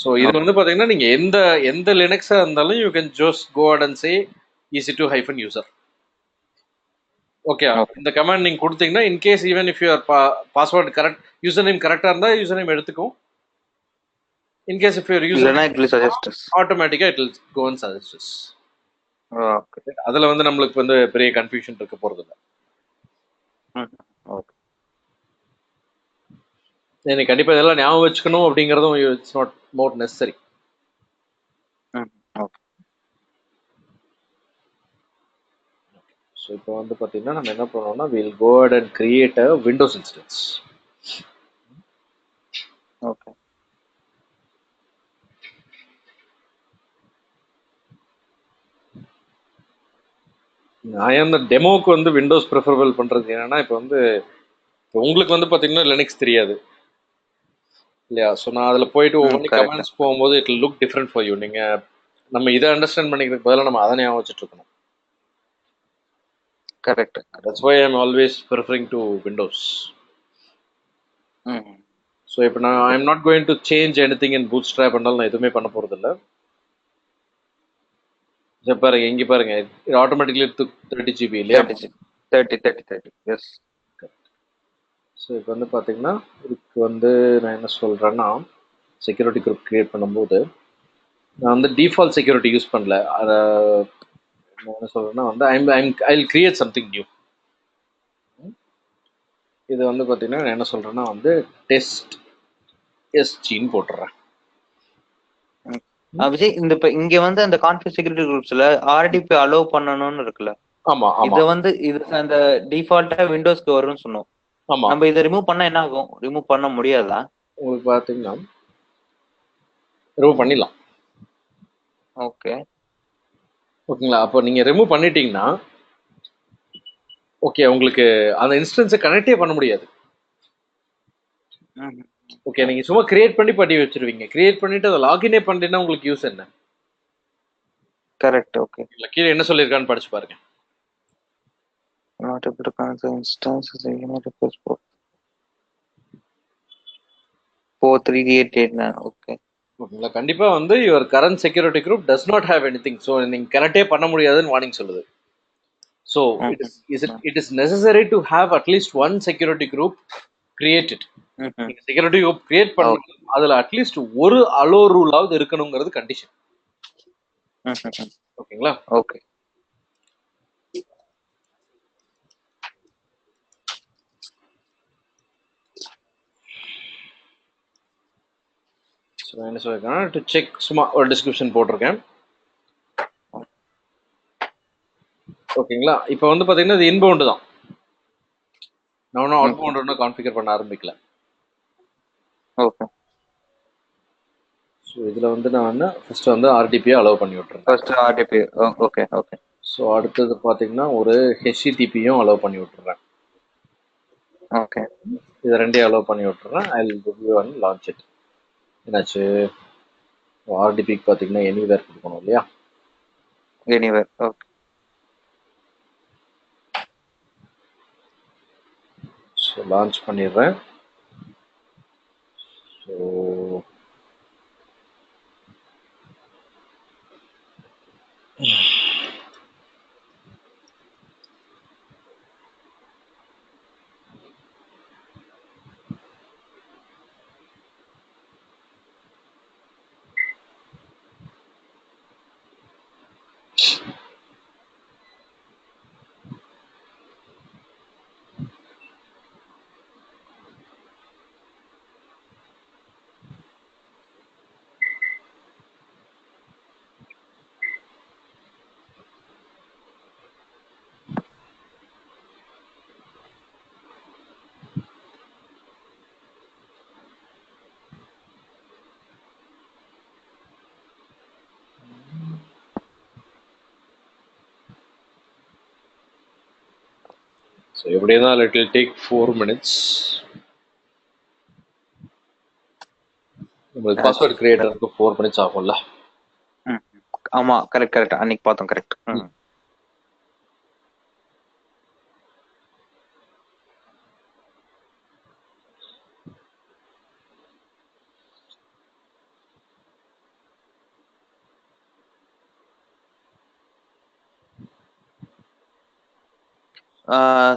ஸோ இது வந்து பார்த்தீங்கன்னா நீங்கள் எந்த லினக்ஸாக இருந்தாலும் you can just go at and say EC2 hyphen user. Okay, இந்த கமாண்ட் நீங்கள் கொடுத்தீங்கன்னா in case even if your password correct, user name கரெக்டாக இருந்தால் யூசர் நேம் எடுத்துக்கும். இன்கேஸ் இஃப் யூர் யூசர் ஆட்டோமேட்டிக்காக it will go and suggest. அதில் வந்து நம்மளுக்கு வந்து பெரிய கன்ஃபியூஷன் இருக்க போகிறது இல்லை. எனக்கு கண்டிப்பாக இதெல்லாம் ஞாபகம் வச்சுக்கணும் அப்படிங்கிறதும் it's not more necessary. So இப்போ வந்து பார்த்தீங்கன்னா நம்ம என்ன பண்ணோம்னா will go at and create a Windows instance. Okay. நான் அந்த டெமோவுக்கு வந்து விண்டோஸ் ப்ரிஃபரபிள் பண்ணுறது என்னன்னா, இப்போ வந்து உங்களுக்கு வந்து பார்த்தீங்கன்னா லினக்ஸ் தெரியாது இல்லையா? ஸோ நான் அதில் போயிட்டு ஒவ்வொரு கமெண்ட்ஸ் போகும்போது it look different for you. நீங்கள் நம்ம இதை அண்டர்ஸ்டாண்ட் பண்ணிக்கிறதுக்கு பதிலாக நம்ம அதை ஞாபகம் வச்சுட்டு இருக்கணும். Correct. That's why I'm always preferring to Windows. So இப்போ நான் I'm not going to change anything in Bootstrap பண்ணாலும் நான் எதுவுமே பண்ண போகிறது இல்லை. பாருங்க இங்கே பாருங்க, it automatically took 30 GB இல்லையா? 30 எஸ். ஸோ இப்போ வந்து பார்த்தீங்கன்னா இதுக்கு வந்து நான் என்ன சொல்கிறேன்னா, செக்யூரிட்டி குரூப் க்ரியேட் பண்ணும்போது நான் வந்து டிஃபால்ட் செக்யூரிட்டி யூஸ் பண்ணல. அதை நான் என்ன சொல்கிறேன்னா வந்து I will create something new. இது வந்து பார்த்தீங்கன்னா நான் என்ன சொல்கிறேன்னா வந்து டெஸ்ட் எஸ்ஜின்னு போட்டுறேன். விஜய், இந்த இங்க வந்து அந்த கான்ஃபிக் செக்யூரிட்டி குரூப்ஸ்ல ஆர்டிபி அலோவ் பண்ணணும்னு இருக்குல்ல? ஆமா ஆமா. இது வந்து இது அந்த டிஃபால்ட்டா விண்டோஸ்க்கு வரும்னு சொன்னோம். ஆமா. நம்ம இதை ரிமூவ் பண்ணா என்ன ஆகும்? ரிமூவ் பண்ண முடியாதா? உங்களுக்கு பார்த்தீங்கன்னா ரிமூவ் பண்ணிடலாம். ஓகே ஓகேங்களா? அப்போ நீங்க ரிமூவ் பண்ணிட்டீங்கன்னா ஓகே, உங்களுக்கு அந்த இன்ஸ்டன்ஸை கனெக்டே பண்ண முடியாது. ஓகே, நீங்க சும்மா கிரியேட் பண்ணி பண்ணி வச்சிருவீங்க. கிரியேட் பண்ணிட்டு அதை லாகினே பண்ணிட்டீங்கன்னா உங்களுக்கு யூஸ் என்ன? கரெக்ட். ஓகே, கீழே என்ன சொல்லியிருக்கான்னு படிச்சு பாருங்க. not able to connect the instances email request for 43889. Okay ஓகேங்களா? கண்டிப்பா வந்து your current security group does not have anything. So நீங்க கனெக்டே பண்ண முடியாதுன்னு வார்னிங் சொல்லுது. So it is necessary to have at least one security group created. நீங்க security group create பண்ண அதுல அட்லீஸ்ட் ஒரு அலோ ரூலாவது இருக்கணுங்கிறது கண்டிஷன். ஓகேங்களா? ஓகே. என்ன சொல்லிருக்கேன் டு செக், சும்மா ஒரு டிஸ்கிரிப்ஷன் போட்டிருக்கேன். ஓகேங்களா? இப்போ வந்து பார்த்தீங்கன்னா இது இன்பவுண்டு தான். நான் ஒன்றும் அவுட்பவுண்ட் ஒன்றும் கான்ஃபிகர் பண்ண ஆரம்பிக்கல. ஓகே. ஸோ இதில் வந்து நான் ஃபர்ஸ்ட் வந்து ஆர்டிபியை அலோவ் பண்ணி விட்டுறேன். First RTB. Okay okay. So அடுத்தது பார்த்தீங்கன்னா ஒரு HTTPயும் அலோவ் பண்ணி விட்டுறேன். ஓகே, இது ரெண்டையும் அலோவ் பண்ணி விட்டுறேன். I will review and launch it. என்னாச்சு? ஆர்டிபிக்கு பார்த்தீங்கன்னா எனிவேர் கொடுக்கணும் இல்லையா? எனிவேர். ஓகே. ஸோ லான்ச் பண்ணிடுறேன். ஸோ So எப்படின்னா it will take 4 minutes. உங்களுக்கு பாஸ்வேர்ட் கிரியேட்டருக்கு 4 minutes ஆகும்ல. ஆமா கரெக்ட் அன்னைக்கு பார்த்தோம் கரெக்ட்.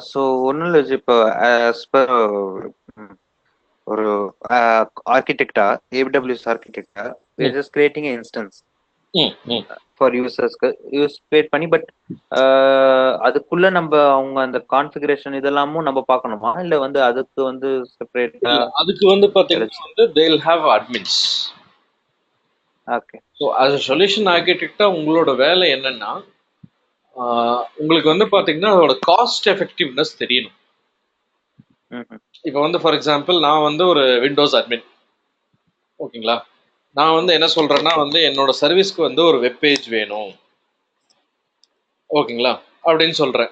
ஸோ ஒன்றும் இல்லை இப்போ as per ஒரு ஆர்கிடெக்டா AWS ஆர்கிடெக்டா we are just creating an instance for usersக்கு யூஸ் கிரியேட் பண்ணி பட் அதுக்குள்ள நம்ம அவங்க அந்த கான்ஃபிகரேஷன் இதெல்லாமும் நம்ம பார்க்கணுமா இல்ல வந்து அதுக்கு வந்து செப்பரேட்டா அதுக்கு வந்து பாத்தீங்கன்னா வந்து they will have admins. Okay so as a solution architect உங்களோட வேலை என்னன்னா உங்களுக்கு வந்து பாத்தீங்கன்னா அதோட காஸ்ட் எஃபெக்டிவ்னஸ் தெரியணும். இப்போ வந்து ஃபார் எக்ஸாம்பிள் நான் வந்து ஒரு விண்டோஸ் அட்மின், ஓகேங்களா. நான் வந்து என்ன சொல்றேன்னா வந்து என்னோட சர்வீஸ்க்கு வந்து ஒரு வெப்பேஜ் வேணும், ஓகேங்களா அப்படின்னு சொல்றேன்.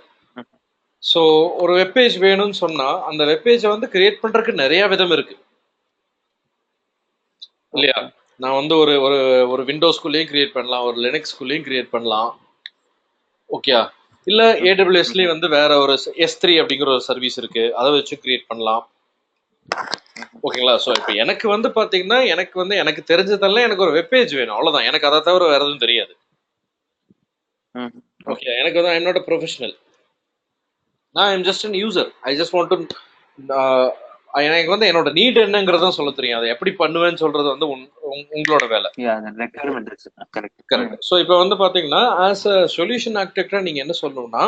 ஸோ ஒரு வெப்பேஜ் வேணும்னு சொன்னா அந்த வெப்பேஜை வந்து கிரியேட் பண்றதுக்கு நிறைய விதம் இருக்கு இல்லையா. நான் வந்து ஒரு ஒரு ஒரு விண்டோஸ்குள்ளேயும் கிரியேட் பண்ணலாம், ஒரு லினக்ஸ்குள்ளேயும் கிரியேட் பண்ணலாம், ஓகே. இல்ல AWSலயே வந்து வேற ஒரு S3 அப்படிங்கிற ஒரு சர்வீஸ் இருக்கு, அதை வச்சு கிரியேட் பண்ணலாம், ஓகேங்களா. ஸோ இப்போ எனக்கு வந்து பாத்தீங்கன்னா எனக்கு தெரிஞ்சதெல்லாம் எனக்கு ஒரு வெப்பேஜ் வேணும், அவ்வளவுதான். எனக்கு அதை தவிர வேற எதுவும் தெரியாது, ஓகே. எனக்கு வந்து என்னோட ப்ரொஃபஷனல், நான் I'm just an user. I just want to எனக்கு வந்து என்னோட நீட் என்னங்கிறதான் சொல்ல தெரியும். அதை எப்படி பண்ணுவேன்னு சொல்றது வந்து உங்களோட வேலை. கரெக்ட். ஸோ இப்போ வந்து பாத்தீங்கன்னா ஆஸ் அ சொல்யூஷன் ஆர்கிடெக்டா நீங்க என்ன சொல்லணும்னா,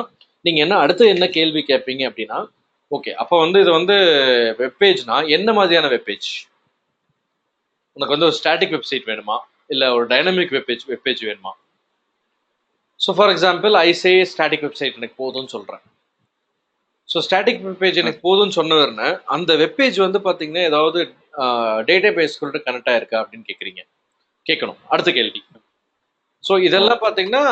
நீங்க என்ன அடுத்து என்ன கேள்வி கேட்பீங்க அப்படின்னா, ஓகே அப்போ வந்து இது வந்து வெப்பேஜ்னா என்ன மாதிரியான வெப்பேஜ்? உனக்கு வந்து ஒரு ஸ்டாட்டிக் வெப்சைட் வேணுமா இல்ல ஒரு டைனமிக் வெப்பேஜ் வேணுமா? So for example I say static website எனக்கு போதும்னு சொல்றேன். ஸோ ஸ்டாட்டிக் வெப்பேஜ் எனக்கு போதும்னு சொன்னவர்னு அந்த வெப்பேஜ் வந்து பாத்தீங்கன்னா ஏதாவது டேட்டா பேஸ் கூட கனெக்ட் ஆயிருக்கா அப்படின்னு கேட்கணும் அடுத்த கேள்வி. ஸோ இதெல்லாம் பாத்தீங்கன்னா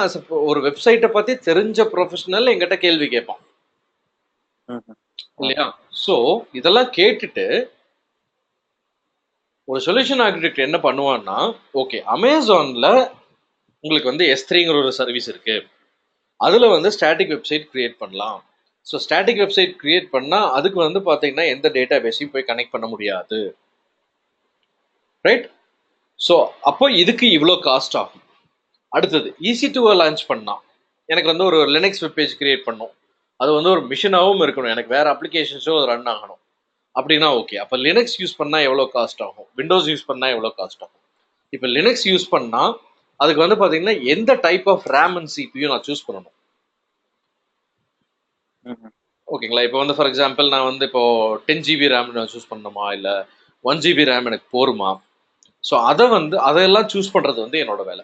ஒரு வெப்சைட்டை பத்தி தெரிஞ்ச ப்ரொஃபஷனல் எங்கிட்ட கேள்வி கேட்பான் இல்லையா. ஸோ இதெல்லாம் கேட்டுட்டு ஒரு சொல்யூஷன் ஆர்கிடெக்ட் என்ன பண்ணுவான்னா, ஓகே அமேசான்ல உங்களுக்கு வந்து S3ங்கிற ஒரு சர்வீஸ் இருக்கு, அதுல வந்து ஸ்டாட்டிக் வெப்சைட் கிரியேட் பண்ணலாம். ஸோ ஸ்டாட்டிக் வெப்சைட் கிரியேட் பண்ணா அதுக்கு வந்து பாத்தீங்கன்னா எந்த டேட்டா பேஸையும் போய் கனெக்ட் பண்ண முடியாது, ரைட். ஸோ அப்போ இதுக்கு இவ்வளோ காஸ்ட் ஆகும். அடுத்தது EC2 லான்ச் பண்ணா எனக்கு வந்து ஒரு லினக்ஸ் வெப்பேஜ் கிரியேட் பண்ணும், அது வந்து ஒரு மிஷினாகவும் இருக்கணும், எனக்கு வேற அப்ளிகேஷன்ஸும் அது ரன் ஆகணும் அப்படின்னா ஓகே. அப்போ லினக்ஸ் யூஸ் பண்ணா எவ்வளோ காஸ்ட் ஆகும், விண்டோஸ் யூஸ் பண்ணா எவ்வளோ காஸ்ட் ஆகும். இப்போ லினக்ஸ் யூஸ் பண்ணா அதுக்கு வந்து பாத்தீங்கன்னா எந்த type of RAM and CPU நான் சூஸ் பண்ணணும், ஓகேங்களா. இப்போ வந்து ஃபார் எக்ஸாம்பிள் நான் வந்து இப்போ 10 GB ரேம் நான் சூஸ் பண்ணணுமா இல்ல 1 GB ரேம் எனக்கு போருமா. ஸோ அதெல்லாம் சூஸ் பண்றது வந்து என்னோட வேலை,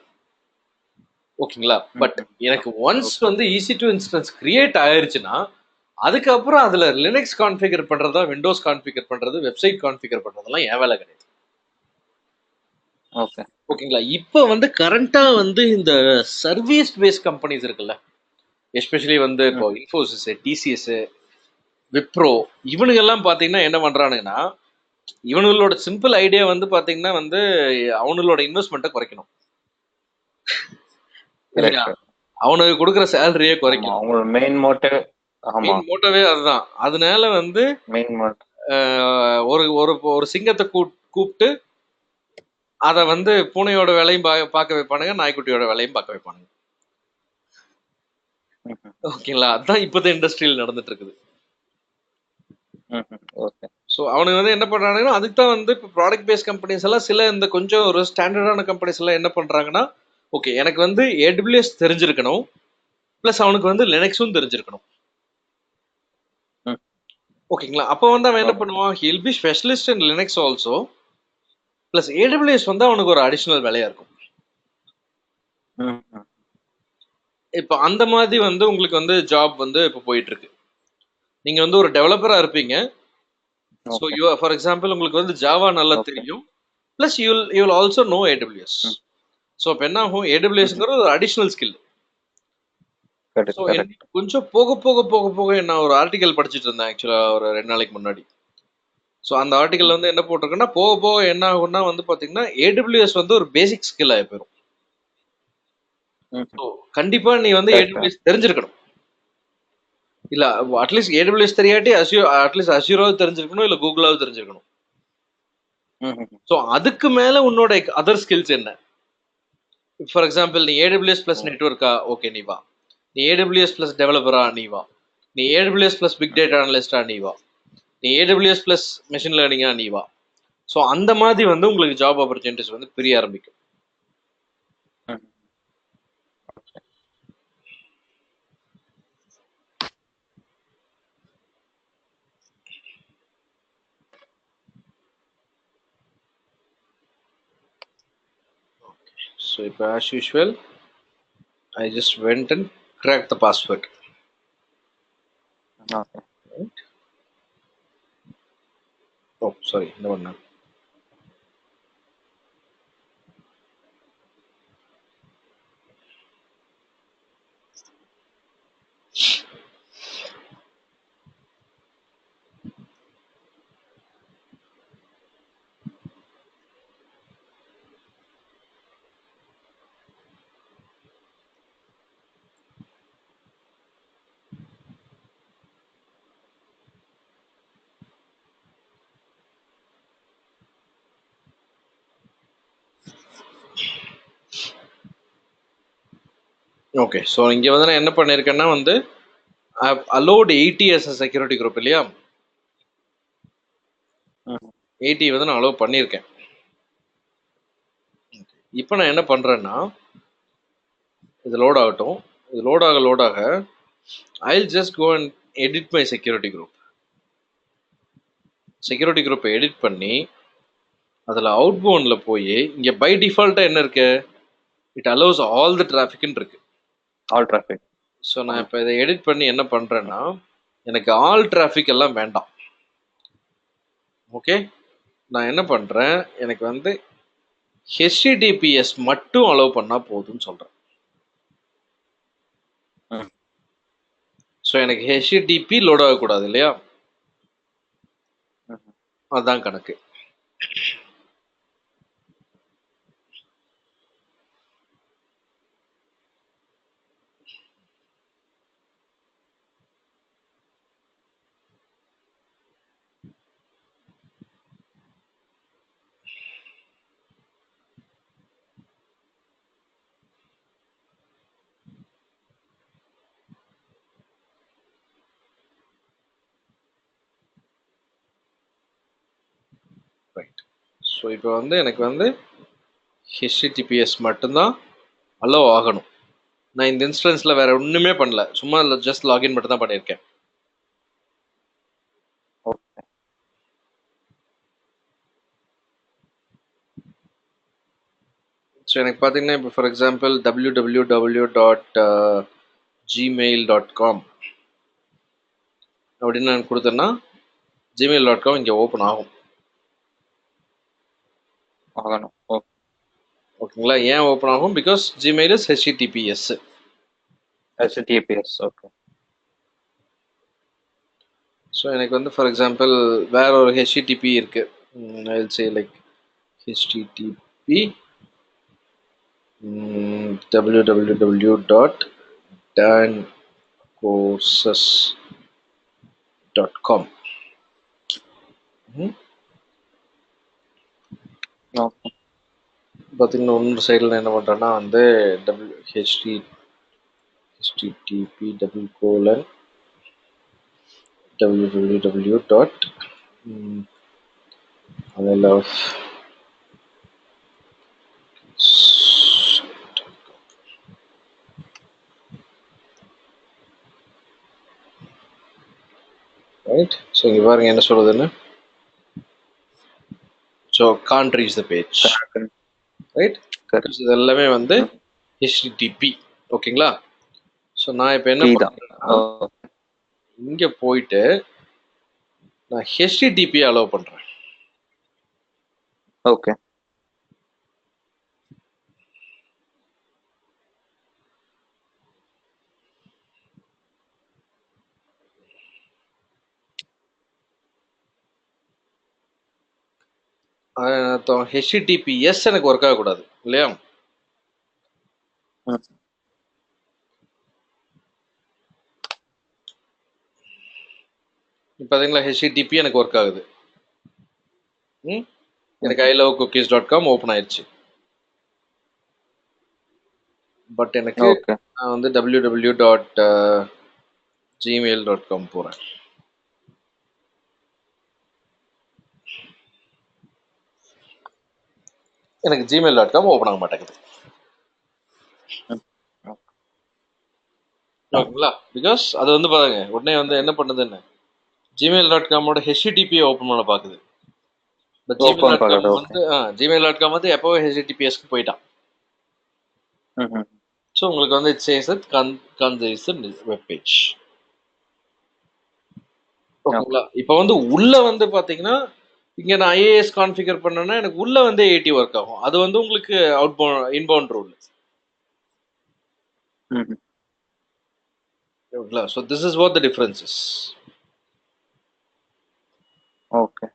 ஓகேங்களா. பட் எனக்கு ஒன்ஸ் வந்து EC2 இன்ஸ்டன்ஸ் கிரியேட் ஆயிருச்சுன்னா அதுக்கப்புறம் அதுல லினக்ஸ் கான்ஃபிகர் பண்றதா விண்டோஸ் கான்ஃபிகர் பண்றது வெப்சைட் கான்ஃபிகர் பண்றதெல்லாம் என் வேலை கிடையாது, ஓகேங்களா. இப்போ வந்து கரண்டா வந்து இந்த சர்வீஸ் பேஸ்ட் கம்பெனிஸ் இருக்குல்ல, எஸ்பெஷலி வந்து இப்போ இன்ஃபோசிஸ், TCS, விப்ரோ, இவனுங்கெல்லாம் பாத்தீங்கன்னா என்ன பண்றானுங்கன்னா, இவனுங்களோட சிம்பிள் ஐடியா வந்து பாத்தீங்கன்னா வந்து அவனுங்களோட இன்வெஸ்ட்மெண்ட்டை குறைக்கணும், அவனுக்கு கொடுக்குற சேலரியே குறைக்கணும். அவங்களோட மெயின் மோட்டவே அதுதான். அதனால வந்து ஒரு ஒரு ஒரு சிங்கத்தை கூப்பிட்டு அதை வந்து பூனையோட வேலையும் பார்க்க வைப்பானுங்க, நாய்க்குட்டியோட வேலையும் பார்க்க வைப்பானுங்க, ஓகேங்களா. அதுதான் இப்போதான் இண்டஸ்ட்ரியில் நடந்துட்டு இருக்குது. ஸோ அவனுக்கு வந்து என்ன பண்றாங்கன்னா, அதுக்கு தான் வந்து இப்போ ப்ராடக்ட் பேஸ்ட் கம்பெனிஸ் எல்லாம் சில இந்த கொஞ்சம் ஒரு ஸ்டாண்டர்டான கம்பெனிஸ் எல்லாம் என்ன பண்றாங்கன்னா, ஓகே எனக்கு வந்து AWS தெரிஞ்சிருக்கணும், பிளஸ் அவனுக்கு வந்து லினக்ஸும் தெரிஞ்சிருக்கணும், ஓகேங்களா. அப்போ வந்து அவன் என்ன பண்ணுவான், he'll be specialist in Linux also, plus AWS வந்து அவனுக்கு ஒரு அடிஷனல் வேலையா இருக்கும். இப்போ அந்த மாதிரி வந்து உங்களுக்கு வந்து ஜாப் வந்து இப்போ போயிட்டு இருக்கு. நீங்க வந்து ஒரு டெவலப்பரா இருப்பீங்க, ஸோ ஃபார் எக்ஸாம்பிள் உங்களுக்கு வந்து ஜாவா நல்லா தெரியும், plus you will also know AWS. So இப்போ என்ன ஆகும், AWSங்கிறது ஒரு அடிஷனல் ஸ்கில், ஸோ கொஞ்சம் போக போக போக போக நான் ஒரு ஆர்டிகல் படிச்சுட்டு இருந்தேன் ஆக்சுவலா ஒரு 2 நாளைக்கு முன்னாடி. ஸோ அந்த ஆர்டிகல் வந்து என்ன போட்டிருக்குன்னா, போக போக என்ன ஆகும்னா வந்து பாத்தீங்கன்னா AWS வந்து ஒரு பேசிக் ஸ்கில் ஆகி போயிடும். ஸோ கண்டிப்பா நீ வந்து AWS தெரிஞ்சிருக்கணும். இல்ல அட்லீஸ்ட் AWS தெரியாட்டி அட்லீஸ்ட் அஷ்யூராவது தெரிஞ்சிருக்கணும், இல்ல கூகுளாவது தெரிஞ்சிருக்கணும். ஸோ அதுக்கு மேல உன்னோட அதர் ஸ்கில்ஸ் என்ன? ஃபார் எக்ஸாம்பிள் நீ AWS பிளஸ் நெட்வொர்க்கா, ஓகே நீ வா. நீ AWS பிளஸ் டெவலப்பரா, நீ வா. நீ AWS பிளஸ் பிக் டேட்டா அனலிஸ்டா, நீ வா. நீ AWS பிளஸ் மெஷின் லேர்னிங்கா, நீ வா. ஸோ அந்த மாதிரி வந்து உங்களுக்கு ஜாப் ஆப்பர்ச்சுனிட்டிஸ் வந்து பிரிய ஆரம்பிக்கும். So as usual, I just went and cracked the password. Okay. Right? Oh, sorry, no one. Okay, so இங்கே வந்து நான் என்ன பண்ணியிருக்கேன்னா வந்து allot 80 as a security group இல்லையா, 80 வந்து நான் அலோவ் பண்ணியிருக்கேன். இப்போ நான் என்ன பண்ணுறேன்னா, இது லோட் ஆகட்டும். இது லோட் ஆக I'll just go and edit my security group. Security குரூப்பை எடிட் பண்ணி அதில் அவுட்பவுண்டில் போய் இங்கே பை டிஃபால்ட்டாக என்ன இருக்கு, இட் அலோவ்ஸ் ஆல் த டிராஃபிக்னு இருக்கு. All traffic. ஸோ நான் இப்போ இதை எடிட் பண்ணி என்ன பண்ணுறேன்னா, எனக்கு ஆல் டிராஃபிக் எல்லாம் வேண்டாம். ஓகே, நான் என்ன பண்ணுறேன், எனக்கு வந்து HTTPS மட்டும் அலோவ் பண்ணால் போதும்னு சொல்கிறேன். ஸோ எனக்கு HTTP லோட் ஆகக்கூடாது இல்லையா, அதுதான் கணக்கு. ரைட். ஸோ இப்போ வந்து எனக்கு வந்து HTTPS மட்டும்தான் அலோவ் ஆகணும். நான் இந்த இன்ஸ்டன்ஸில் வேற ஒன்றுமே பண்ணல, சும்மா ஜஸ்ட் லாகின் மட்டும் தான் பண்ணியிருக்கேன். ஸோ எனக்கு பார்த்தீங்கன்னா இப்போ ஃபார் எக்ஸாம்பிள் www.gmail.com அப்படின்னு நான் கொடுத்தேன்னா gmail.com இங்கே ஓப்பன் ஆகும். ஓகேங்களா, ஏன் ஓப்பன் ஆகும், because Gmail is HTTPS. Okay. So எனக்கு வந்து ஃபார் எக்ஸாம்பிள் வேற ஒரு HTTP இருக்கு, I will say like HTTP www.dancourses.com. பார்த்தீங்கன்னா இன்னொரு சைடில் என்ன பண்ணுறேன்னா வந்து HTTP www. I love right. So இங்கே பாருங்க என்ன சொல்லுதுன்னு. So can't reach the page, right. இது எல்லாமே வந்து HTTP. ஓகேங்களா. ஸோ நான் இப்போ என்ன பண்ணுறேன்னா இங்கே போயிட்டு நான் HTTP அலோவ் பண்ணுறேன். ஓகே. ஹெச்டிடிபிஎஸ் எனக்கு ஒர்க் ஆகக்கூடாது இல்லையா? பார்த்தீங்களா, ஹெச்டிடிபி எனக்கு ஒர்க் ஆகுது. எனக்கு ilovecookies.com ஓப்பன் ஆயிடுச்சு. பட் எனக்கு நான் வந்து www.gmail.com போகிறேன். எனக்கு gmail.com ஓப்பன் ஆக மாட்டேங்குது. ஓகேங்களா? பிகாஸ் அது வந்து பாருங்க, உடனே வந்து என்ன பண்ணுதுன்னு gmail.com-ஓட ஹெச்டிடிபியை ஓப்பன் பண்ண பார்க்குது. பட் gmail.com வந்து gmail.com வந்து எப்போவே ஹெச்டிடிபிஎஸ்க்கு போயிட்டான். ஸோ உங்களுக்கு வந்து it says it cons web page. ஓகேங்களா? இப்போ வந்து உள்ள வந்து பார்த்தீங்கன்னா, இங்கே நான் ஐஏஎஸ் கான்ஃபிகர் பண்ணேன்னா எனக்கு உள்ள வந்து 80 ஒர்க் ஆகும். அது வந்து உங்களுக்கு இன்பவுண்ட் ரூல். ஓகேங்களா? So this is what the difference is. Okay.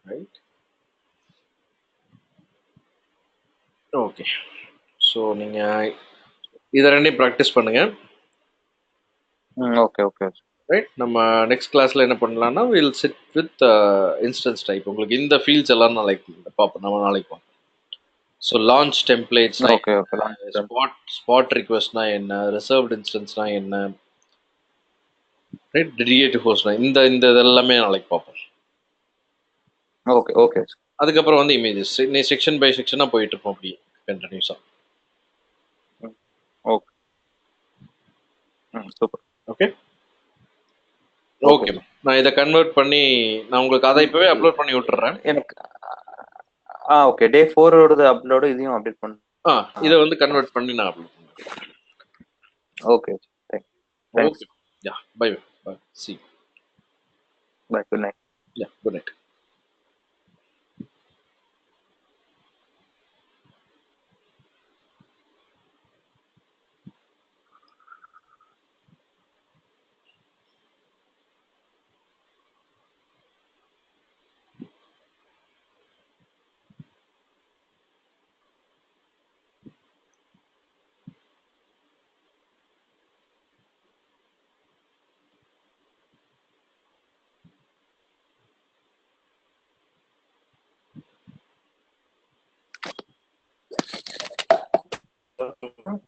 Right. Okay. So நீங்கள் இதை ரெண்டையும் ப்ராக்டிஸ் பண்ணுங்க. Okay okay. ரைட். நம்ம நெக்ஸ்ட் கிளாஸில் என்ன பண்ணலாம்னா will sit with instance type. உங்களுக்கு இந்த ஃபீல்ட்ஸ் எல்லாம் நாளைக்கு பார்ப்போம், நம்ம நாளைக்கு பார்ப்போம். ஸோ லான்ச் டெம்ப்ளேட்ஸ்னா ஸ்பாட் ரிக்வெஸ்ட்னா என்ன, ரிசர்வ்டு இன்ஸ்டன்ஸ்னா என்ன, ரைட், டெடிகேட்டிவ் ஹோஸ்ட்னா இந்த இதெல்லாமே நாளைக்கு பார்ப்போம். Okay okay. அதுக்கப்புறம் வந்து இமேஜஸ் நீ செக்ஷன் பை செக்ஷனாக போயிட்டு இருப்போம் அப்படியே கண்டினியூஸாக. ஓகே. சூப்பர். Okay okay. நான் இதை கன்வெர்ட் பண்ணி நான் உங்களுக்கு அதை இப்போவே அப்லோட் பண்ணி விட்டுறேன். எனக்கு ஓகே. டே 4ஓட அப்லோடு இதையும் அப்டேட் பண்ணு. இதை வந்து கன்வெர்ட் பண்ணி நான் அப்லோட் பண்ணுறேன். Okay. Okay. Yeah, bye bye. See bye. Good night. Yeah, good night.